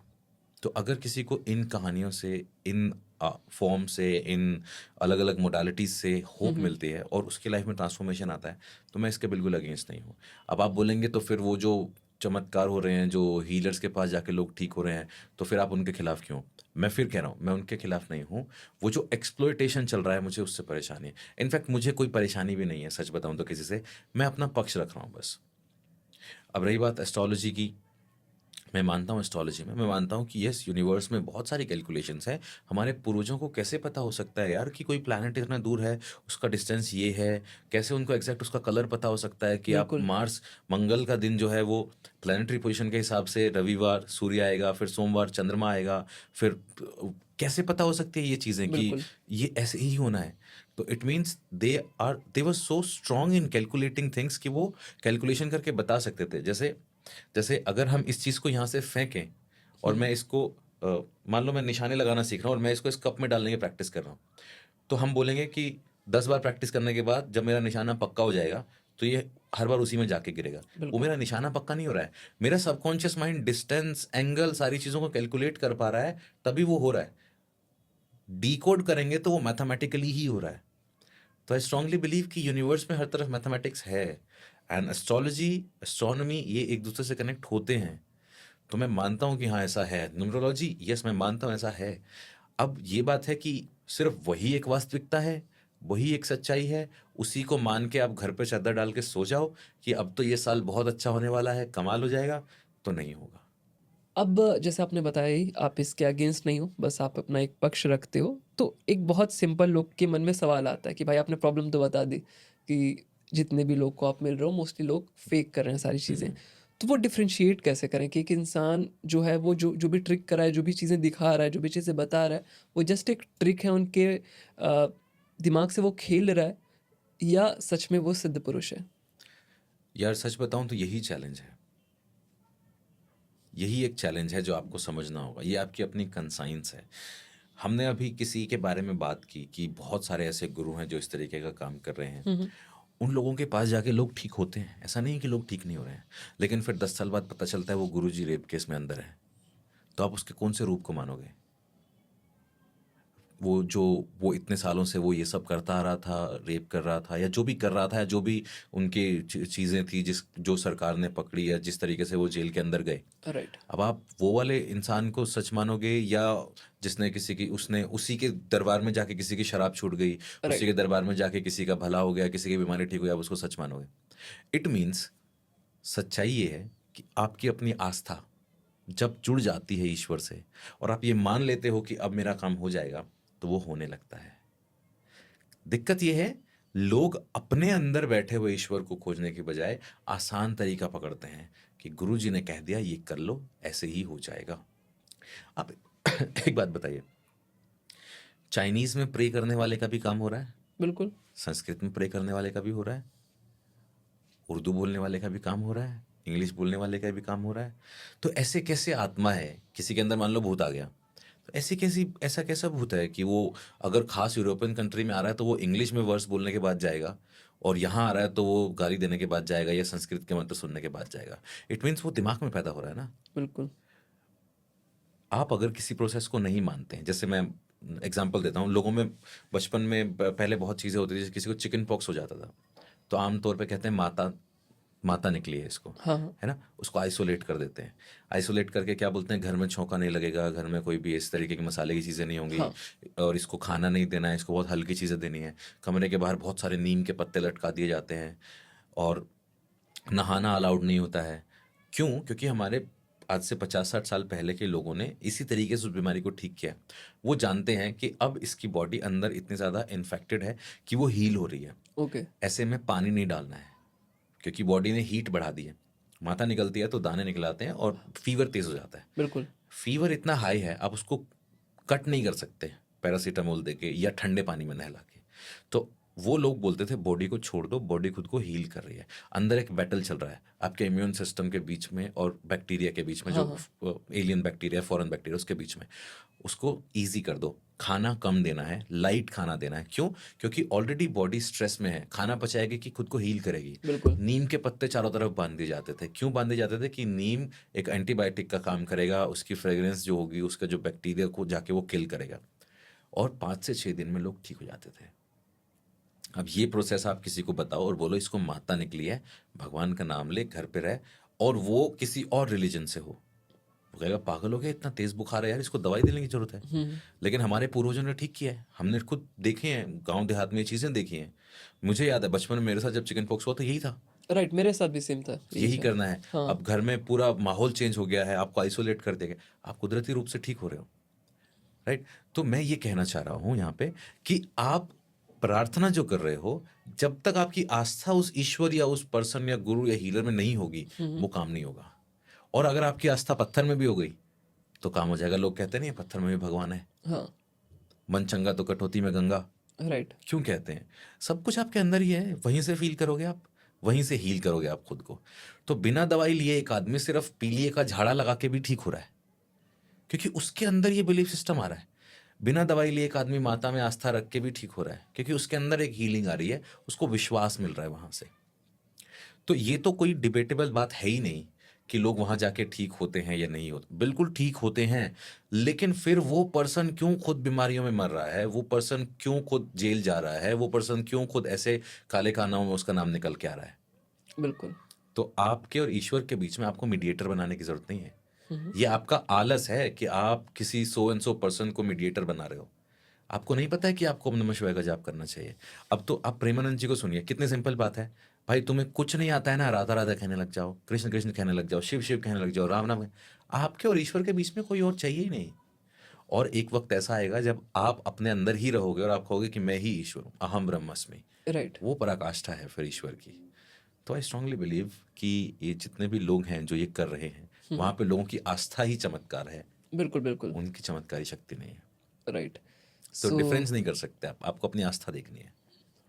तो अगर किसी को इन कहानियों से, इन फॉर्म से, इन अलग अलग मोडालिटीज से होप मिलती है और उसकी लाइफ में ट्रांसफॉर्मेशन आता है, तो मैं इसके बिल्कुल अगेंस्ट नहीं हूँ। अब आप बोलेंगे तो फिर वो जो चमत्कार हो रहे हैं, जो हीलर्स के पास जाके लोग ठीक हो रहे हैं, तो फिर आप उनके खिलाफ क्यों? मैं फिर कह रहा हूँ मैं उनके खिलाफ नहीं हूँ। वो जो एक्सप्लॉयटेशन चल रहा है मुझे उससे परेशानी है। इनफैक्ट मुझे कोई परेशानी भी नहीं है, सच बताऊँ तो किसी से, मैं अपना पक्ष रख रहा हूँ बस। अब रही बात एस्ट्रोलॉजी की, मैं मानता हूँ एस्ट्रोलॉजी में, मैं मानता हूँ कि यस यूनिवर्स में बहुत सारी कैलकुलेशंस हैं। हमारे पूर्वजों को कैसे पता हो सकता है यार कि कोई प्लैनेट इतना दूर है, उसका डिस्टेंस ये है, कैसे उनको एग्जैक्ट उसका कलर पता हो सकता है कि आप बिल्कुल। मार्स, मंगल का दिन जो है वो प्लानिटरी पोजीशन के हिसाब से रविवार सूर्य आएगा, फिर सोमवार चंद्रमा आएगा, फिर कैसे पता हो सकती है ये चीज़ें कि बिल्कुल। ये ऐसे ही होना है? तो it means they were so strong in calculating things कि वो कैलकुलेशन करके बता सकते थे। जैसे जैसे अगर हम इस चीज़ को यहाँ से फेंकें और मैं इसको मान लो मैं निशाने लगाना सीख रहा हूँ और मैं इसको इस कप में डालने की प्रैक्टिस कर रहा हूँ, तो हम बोलेंगे कि 10 बार प्रैक्टिस करने के बाद जब मेरा निशाना पक्का हो जाएगा तो ये हर बार उसी में जाके गिरेगा। वो बिल्कुल। मेरा निशाना पक्का नहीं हो रहा है, मेरा सबकॉन्शियस माइंड डिस्टेंस, एंगल, सारी चीज़ों को कैलकुलेट कर पा रहा है, तभी वो हो रहा है। डीकोड करेंगे तो वो मैथमेटिकली ही हो रहा है। तो आई स्ट्रांगली बिलीव कि यूनिवर्स में हर तरफ मैथमेटिक्स है, एंड एस्ट्रोलॉजी, एस्ट्रोनॉमी ये एक दूसरे से कनेक्ट होते हैं। तो मैं मानता हूँ कि हाँ ऐसा है। न्यूमरोलॉजी, यस मैं मानता हूँ ऐसा है। अब ये बात है कि सिर्फ वही एक वास्तविकता है, वही एक सच्चाई है, उसी को मान के आप घर पे चादर डाल के सो जाओ कि अब तो ये साल बहुत अच्छा होने वाला है, कमाल हो जाएगा, तो नहीं होगा। अब जैसे आपने बताया ही आप इसके अगेंस्ट नहीं हो, बस आप अपना एक पक्ष रखते हो। तो एक बहुत सिंपल लोग के मन में सवाल आता है कि भाई आपने प्रॉब्लम तो बता दी कि जितने भी लोग को आप मिल रहे हो मोस्टली लोग फेक कर रहे हैं सारी चीज़ें। तो वो डिफरेंशिएट कैसे करें कि एक इंसान जो है वो जो जो भी ट्रिक कर रहा है, जो भी चीज़ें दिखा रहा है, जो भी चीज़ें बता रहा है, वो जस्ट एक ट्रिक है उनके दिमाग से वो खेल रहा है, या सच में वो सिद्ध पुरुष है? यार सच बताऊं तो यही चैलेंज है, यही एक चैलेंज है जो आपको समझना होगा। ये आपकी अपनी कंसाइंस है। हमने अभी किसी के बारे में बात की कि बहुत सारे ऐसे गुरु हैं जो इस तरीके का काम कर रहे हैं। उन लोगों के पास जाके लोग ठीक होते हैं, ऐसा नहीं है कि लोग ठीक नहीं हो रहे हैं, लेकिन फिर 10 साल बाद पता चलता है वो गुरुजी रेप केस में अंदर है, तो आप उसके कौन से रूप को मानोगे? वो जो वो इतने सालों से वो ये सब करता आ रहा था, रेप कर रहा था या जो भी कर रहा था, या जो भी उनकी चीज़ें थी जिस जो सरकार ने पकड़ी या जिस तरीके से वो जेल के अंदर गए, राइट। अब आप वो वाले इंसान को सच मानोगे, या जिसने किसी की उसने उसी के दरबार में जाके किसी की शराब छूट गई, उसी के राइट। दरबार में जाके किसी का भला हो गया, किसी की बीमारी ठीक हुई, आप उसको सच मानोगे? इट मीन्स सच्चाई ये है कि आपकी अपनी आस्था जब जुड़ जाती है ईश्वर से और आप ये मान लेते हो कि अब मेरा काम हो जाएगा, तो वो होने लगता है। दिक्कत ये है, लोग अपने अंदर बैठे हुए ईश्वर को खोजने के बजाय आसान तरीका पकड़ते हैं कि गुरुजी ने कह दिया ये कर लो, ऐसे ही हो जाएगा। आप एक बात बताइए, चाइनीज में प्रे करने वाले का भी काम हो रहा है, बिल्कुल। संस्कृत में प्रे करने वाले का भी हो रहा है, उर्दू बोलने वाले का भी काम हो रहा है, इंग्लिश बोलने वाले का भी काम हो रहा है। तो ऐसे कैसे आत्मा है, किसी के अंदर मान लो भूत आ गया, तो ऐसा कैसा भूत है कि वो अगर खास यूरोपियन कंट्री में आ रहा है तो वो इंग्लिश में वर्ड्स बोलने के बाद जाएगा, और यहाँ आ रहा है तो वो गाली देने के बाद जाएगा या संस्कृत के मंत्र सुनने के बाद जाएगा? इट मीन्स वो दिमाग में पैदा हो रहा है ना। बिल्कुल। आप अगर किसी प्रोसेस को नहीं मानते हैं, जैसे मैं एग्जांपल देता हूँ, लोगों में बचपन में पहले बहुत चीज़ें होती थी, जैसे किसी को चिकन पॉक्स हो जाता था, तो आमतौर पे कहते हैं माता माता निकली है इसको, हाँ, हाँ। है ना, उसको आइसोलेट कर देते हैं। आइसोलेट करके क्या बोलते हैं, घर में छौंका नहीं लगेगा, घर में कोई भी इस तरीके की मसाले की चीज़ें नहीं होंगी, हाँ। और इसको खाना नहीं देना है, इसको बहुत हल्की चीज़ें देनी है। कमरे के बाहर बहुत सारे नीम के पत्ते लटका दिए जाते हैं, और नहाना अलाउड नहीं होता है। क्यों? क्योंकि हमारे आज से 50-60 साल पहले के लोगों ने इसी तरीके से उस बीमारी को ठीक किया। वो जानते हैं कि अब इसकी बॉडी अंदर इतनी ज़्यादा इन्फेक्टेड है कि वो हील हो रही है, ओके। ऐसे में पानी नहीं डालना है, क्योंकि बॉडी ने हीट बढ़ा दी है। माता निकलती है तो दाने निकल आते हैं और फीवर तेज हो जाता है। बिल्कुल। फीवर इतना हाई है, आप उसको कट नहीं कर सकते पैरासीटामोल दे के या ठंडे पानी में नहला के। तो वो लोग बोलते थे बॉडी को छोड़ दो, बॉडी खुद को हील कर रही है। अंदर एक बैटल चल रहा है आपके इम्यून सिस्टम के बीच में और बैक्टीरिया के बीच में, हाँ, जो हाँ। एलियन बैक्टीरिया, फॉरेन बैक्टीरिया, उसके बीच में। उसको ईजी कर दो, खाना कम देना है, लाइट खाना देना है। क्यों? क्योंकि ऑलरेडी बॉडी स्ट्रेस में है, खाना पचाएगी कि खुद को हील करेगी। बिल्कुल। नीम के पत्ते चारों तरफ बांध दिए जाते थे। क्यों बांधे जाते थे? कि नीम एक एंटीबायोटिक का काम करेगा, उसकी फ्रेग्रेंस जो होगी उसका जो बैक्टीरिया को जाके वो किल करेगा, और 5 से 6 दिन में लोग ठीक हो जाते थे। अब ये प्रोसेस आप किसी को बताओ और बोलो इसको माता निकली है, भगवान का नाम ले, घर पे रह, और वो किसी और रिलीजन से हो, वो कहेगा पागल हो गया, इतना तेज बुखार है यार, इसको दवाई देने की जरूरत है। लेकिन हमारे पूर्वजों ने ठीक किया है, हमने खुद देखे हैं, गांव देहात में ये चीज़ें देखी हैं। मुझे याद है बचपन में मेरे साथ जब चिकन पॉक्स हुआ तो यही था, राइट, मेरे साथ भी सेम था, यही था। करना है। हाँ। अब घर में पूरा माहौल चेंज हो गया है, आपको आइसोलेट कर देगा, आप कुदरती रूप से ठीक हो रहे हो, राइट। तो मैं ये कहना चाह रहा हूँ यहाँ पे कि आप प्रार्थना जो कर रहे हो, जब तक आपकी आस्था उस ईश्वर या उस पर्सन या गुरु या हीलर में नहीं होगी, वो काम नहीं होगा। और अगर आपकी आस्था पत्थर में भी हो गई तो काम हो जाएगा। लोग कहते नहीं पत्थर में भी भगवान है, हाँ। मन चंगा तो कटौती में गंगा। राइट। क्यों कहते हैं? सब कुछ आपके अंदर ही है, वहीं से फील करोगे आप, वहीं से हील करोगे आप खुद को। तो बिना दवाई लिए एक आदमी सिर्फ पीलिए का झाड़ा लगा के भी ठीक हो रहा है, क्योंकि उसके अंदर ये बिलीफ सिस्टम आ रहा है। बिना दवाई लिए एक आदमी माता में आस्था रख के भी ठीक हो रहा है, क्योंकि उसके अंदर एक हीलिंग आ रही है, उसको विश्वास मिल रहा है वहां से। तो ये तो कोई डिबेटेबल बात है ही नहीं कि लोग वहां जाके ठीक होते हैं या नहीं होते। बिल्कुल ठीक होते हैं, लेकिन फिर वो पर्सन क्यों खुद बीमारियों में मर रहा है, वो पर्सन क्यों खुद जेल जा रहा है, वो पर्सन क्यों खुद ऐसे काले खानों में उसका नाम निकल के आ रहा है? बिल्कुल। तो आपके और ईश्वर के बीच में आपको मीडिएटर बनाने की जरूरत नहीं है। ये आपका आलस है कि आप किसी सो एंड सो पर्सन को मीडिएटर बना रहे हो। आपको नहीं पता है कि आपको ओम नमः शिवाय का जाप करना चाहिए। अब तो आप प्रेमानंद जी को सुनिए, कितनी सिंपल बात है। भाई तुम्हें कुछ नहीं आता है ना, राधा राधा कहने लग जाओ, कृष्ण कृष्ण कहने लग जाओ, शिव शिव कहने लग जाओ, राम राम। आपके और ईश्वर के बीच में कोई और चाहिए ही नहीं। और एक वक्त ऐसा आएगा जब आप अपने अंदर ही रहोगे और आप कहोगे कि मैं ही ईश्वर हूँ, अहम ब्रह्मास्मि। राइट। वो पराकाष्ठा है फिर ईश्वर की। तो आई स्ट्रांगली बिलीव कि ये जितने भी लोग हैं जो ये कर रहे हैं, वहां पे लोगों की आस्था ही चमत्कार है, बिल्कुल। बिल्कुल। उनकी चमत्कारी शक्ति नहीं है। राइट। तो सो डिफरेंस नहीं कर सकते आप, आपको अपनी आस्था देखनी है।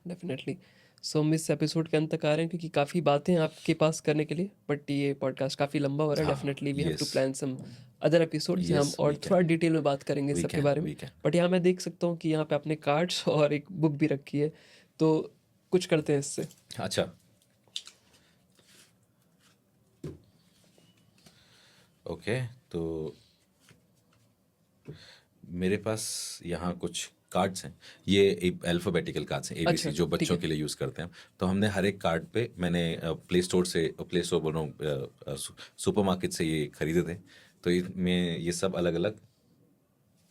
डेफिनेटली। सो हम इस एपिसोड के अंत तक आ रहे हैं, क्योंकि काफ़ी बातें हैं आपके पास करने के लिए, बट ये पॉडकास्ट काफ़ी लंबा हो रहा है। हाँ, definitely we have to yes, plan some other episode जहाँ हम yes, और we can, थोड़ा डिटेल में बात करेंगे we सबके can, बारे में। we can. बट यहाँ मैं देख सकता हूँ कि यहाँ पे आपने कार्ड्स और एक बुक भी रखी है, तो कुछ करते हैं इससे। अच्छा, ओके। तो मेरे पास यहाँ कुछ कार्ड्स हैं। ये अल्फ़ाबेटिकल कार्ड्स हैं, ABC, अच्छा, जो ठीक बच्चों है। के लिए यूज़ करते हैं। तो हमने हर एक कार्ड पे मैंने प्ले स्टोर बोल रहा हूँ, सुपरमार्केट से ये खरीदे थे। तो ये सब अलग-अलग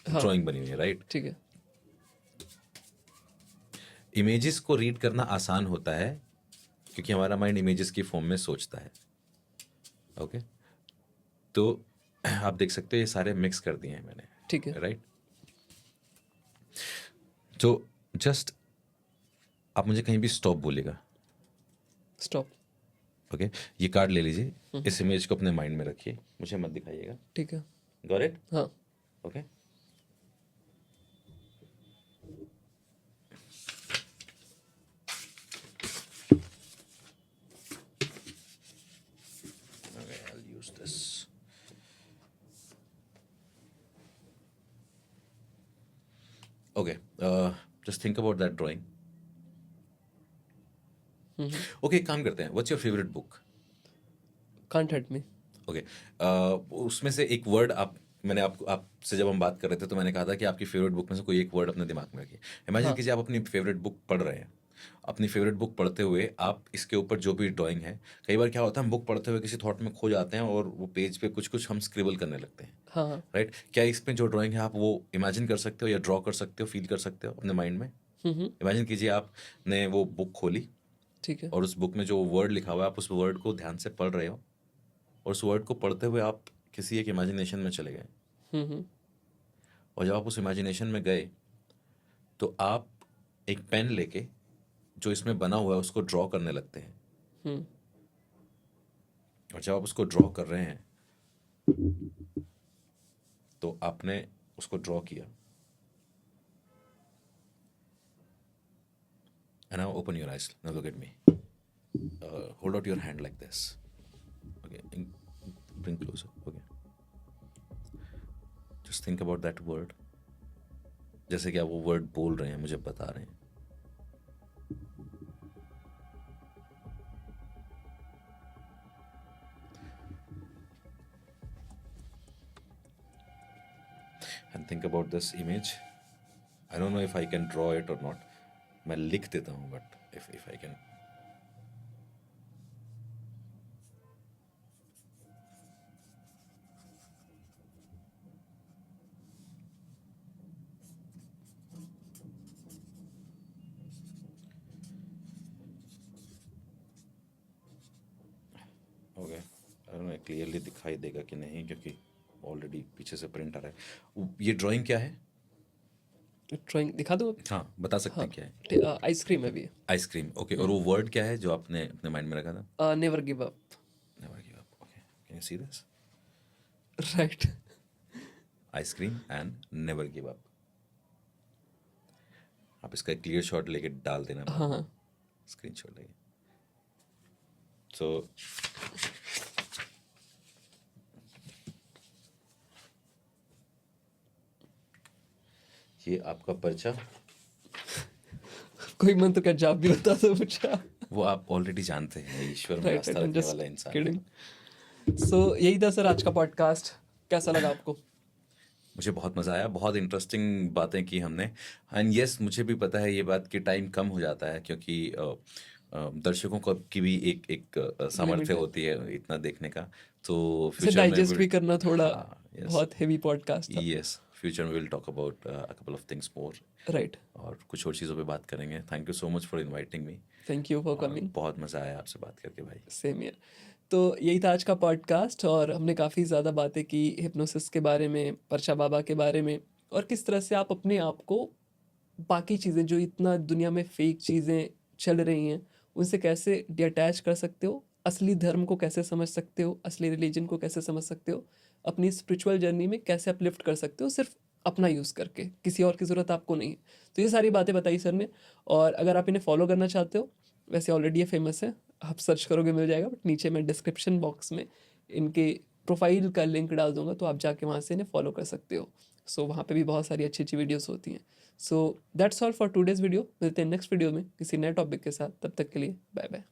हाँ, ड्राइंग बनी हुई है, राइट? ठीक है। इमेजेस को रीड करना आसान होता है क्योंकि हमारा माइंड इमेजेस की फॉर्म में सोचता है, ओके? तो आप देख सकते हो ये सारे मिक्स कर दिए हैं मैंने, ठीक है। राइट? तो जस्ट आप मुझे कहीं भी स्टॉप बोलिएगा, स्टॉप। ओके? ये कार्ड ले लीजिए, इस इमेज को अपने माइंड में रखिए, मुझे मत दिखाइएगा। ठीक है। Got it? हाँ, okay? Okay, I'll use this. Okay, just think about that drawing. Okay, एक काम करते हैं. What's your favorite book? Can't hurt me. Okay, उसमें से एक वर्ड मैंने आपसे जब हम बात कर रहे थे तो मैंने कहा था कि आपकी फेवरेट बुक में से कोई एक वर्ड अपने दिमाग में रखिए। इमेजिन हाँ। कीजिए आप अपनी फेवरेट बुक पढ़ रहे हैं। अपनी फेवरेट बुक पढ़ते हुए आप इसके ऊपर जो भी ड्राइंग है, कई बार क्या होता है हम बुक पढ़ते हुए किसी थॉट में खो जाते हैं और वो पेज पे कुछ कुछ हम स्क्रिबल करने लगते हैं, हाँ, हाँ। राइट? क्या इसमें जो ड्राइंग है आप वो इमेजिन कर सकते हो या ड्रॉ कर सकते हो, फील कर सकते हो अपने माइंड में? इमेजिन कीजिए आपने वो बुक खोली ठीक है। और उस बुक में जो वर्ड लिखा हुआ है आप उस वर्ड को ध्यान से पढ़ रहे हो और उस वर्ड को पढ़ते हुए आप किसी एक इमेजिनेशन में चले गए। हम्म। और जब आप उस इमेजिनेशन में गए तो आप एक पेन लेके जो इसमें बना हुआ है उसको ड्रॉ करने लगते हैं। हम्म। और जब आप उसको ड्रॉ कर रहे हैं तो आपने उसको ड्रॉ किया। And now open your eyes. Now look at me. Hold out your hand like this. Okay. Bring closer. Okay. Just think about that word. जैसे कि आप वो वर्ड बोल रहे हैं, मुझे बता रहे हैं। And think about this image. I don't know if I can draw it or not. मैं लिख देता हूँ, but if I can. Okay, I don't know clearly दिखाई देगा कि नहीं क्योंकि ऑलरेडी पीछे से प्रिंट आ रहा है। ये ड्राइंग क्या है? ड्राइंग दिखा दो। हाँ, बता सकते हाँ, हैं क्या है? आइसक्रीम है भी। Ice cream, okay. और वो वर्ड क्या है जो आपने अपने माइंड में रखा था? Never give up. Never give up, okay. Can you see this? Right. Ice cream and never give up. आप इसका क्लियर शॉट लेके डाल देना, हाँ। स्क्रीन शॉट लेके। सो ये आपका पर्चा, कोई मन तो क्या जॉब भी बता दो मुझे। वो आप ऑलरेडी जानते हैं, ईश्वर में राइट, आस्था राइट, रखने जस्ट वाला इंसान। किडिंग। सो यही था सर आज का पॉडकास्ट। कैसा लगा आपको? मुझे बहुत मज़ा आया, बहुत इंटरेस्टिंग बातें की हमने। एंड यस, मुझे भी पता है ये बात कि टाइम कम हो जाता है क्योंकि दर्शकों को की भी एक सामर्थ्य लिमिट है होती है इतना देखने का। तो इसे फ्यूचर में डाइजेस्ट भी करना थोड़ा हाँ, यस, बहुत हेवी पॉडकास्ट था। यस, फ्यूचर में will talk about a couple of things more right. और कुछ और चीज़ों पे बात करेंगे। Thank you so much for inviting me. Thank you for और कमिंग। बहुत मज़ा आया आपसे बात करके भाई। Same year. तो यही था आज का पॉडकास्ट और हमने काफ़ी ज़्यादा बातें की हिप्नोसिस के बारे में, पर्चा बाबा के बारे में, और किस तरह से आप अपने आप को बाकी चीज़ें जो इतना दुनिया में फेक चीज़ें चल रही हैं उनसे कैसे डिटैच कर सकते हो, असली धर्म को कैसे समझ सकते हो, असली रिलीजन को कैसे समझ सकते हो, अपनी स्पिरिचुअल जर्नी में कैसे अपलिफ्ट कर सकते हो सिर्फ अपना यूज़ करके, किसी और की ज़रूरत आपको नहीं है। तो ये सारी बातें बताई सर ने। और अगर आप इन्हें फॉलो करना चाहते हो, वैसे ऑलरेडी ये फेमस है, आप सर्च करोगे मिल जाएगा, बट नीचे मैं डिस्क्रिप्शन बॉक्स में इनके प्रोफाइल का लिंक डाल दूंगा, तो आप जाके वहाँ से इन्हें फॉलो कर सकते हो। सो वहाँ पे भी बहुत सारी अच्छी अच्छी वीडियोस होती हैं। So that's all for today's video. मिलते हैं नेक्स्ट वीडियो में किसी नए टॉपिक के साथ। तब तक के लिए बाय बाय।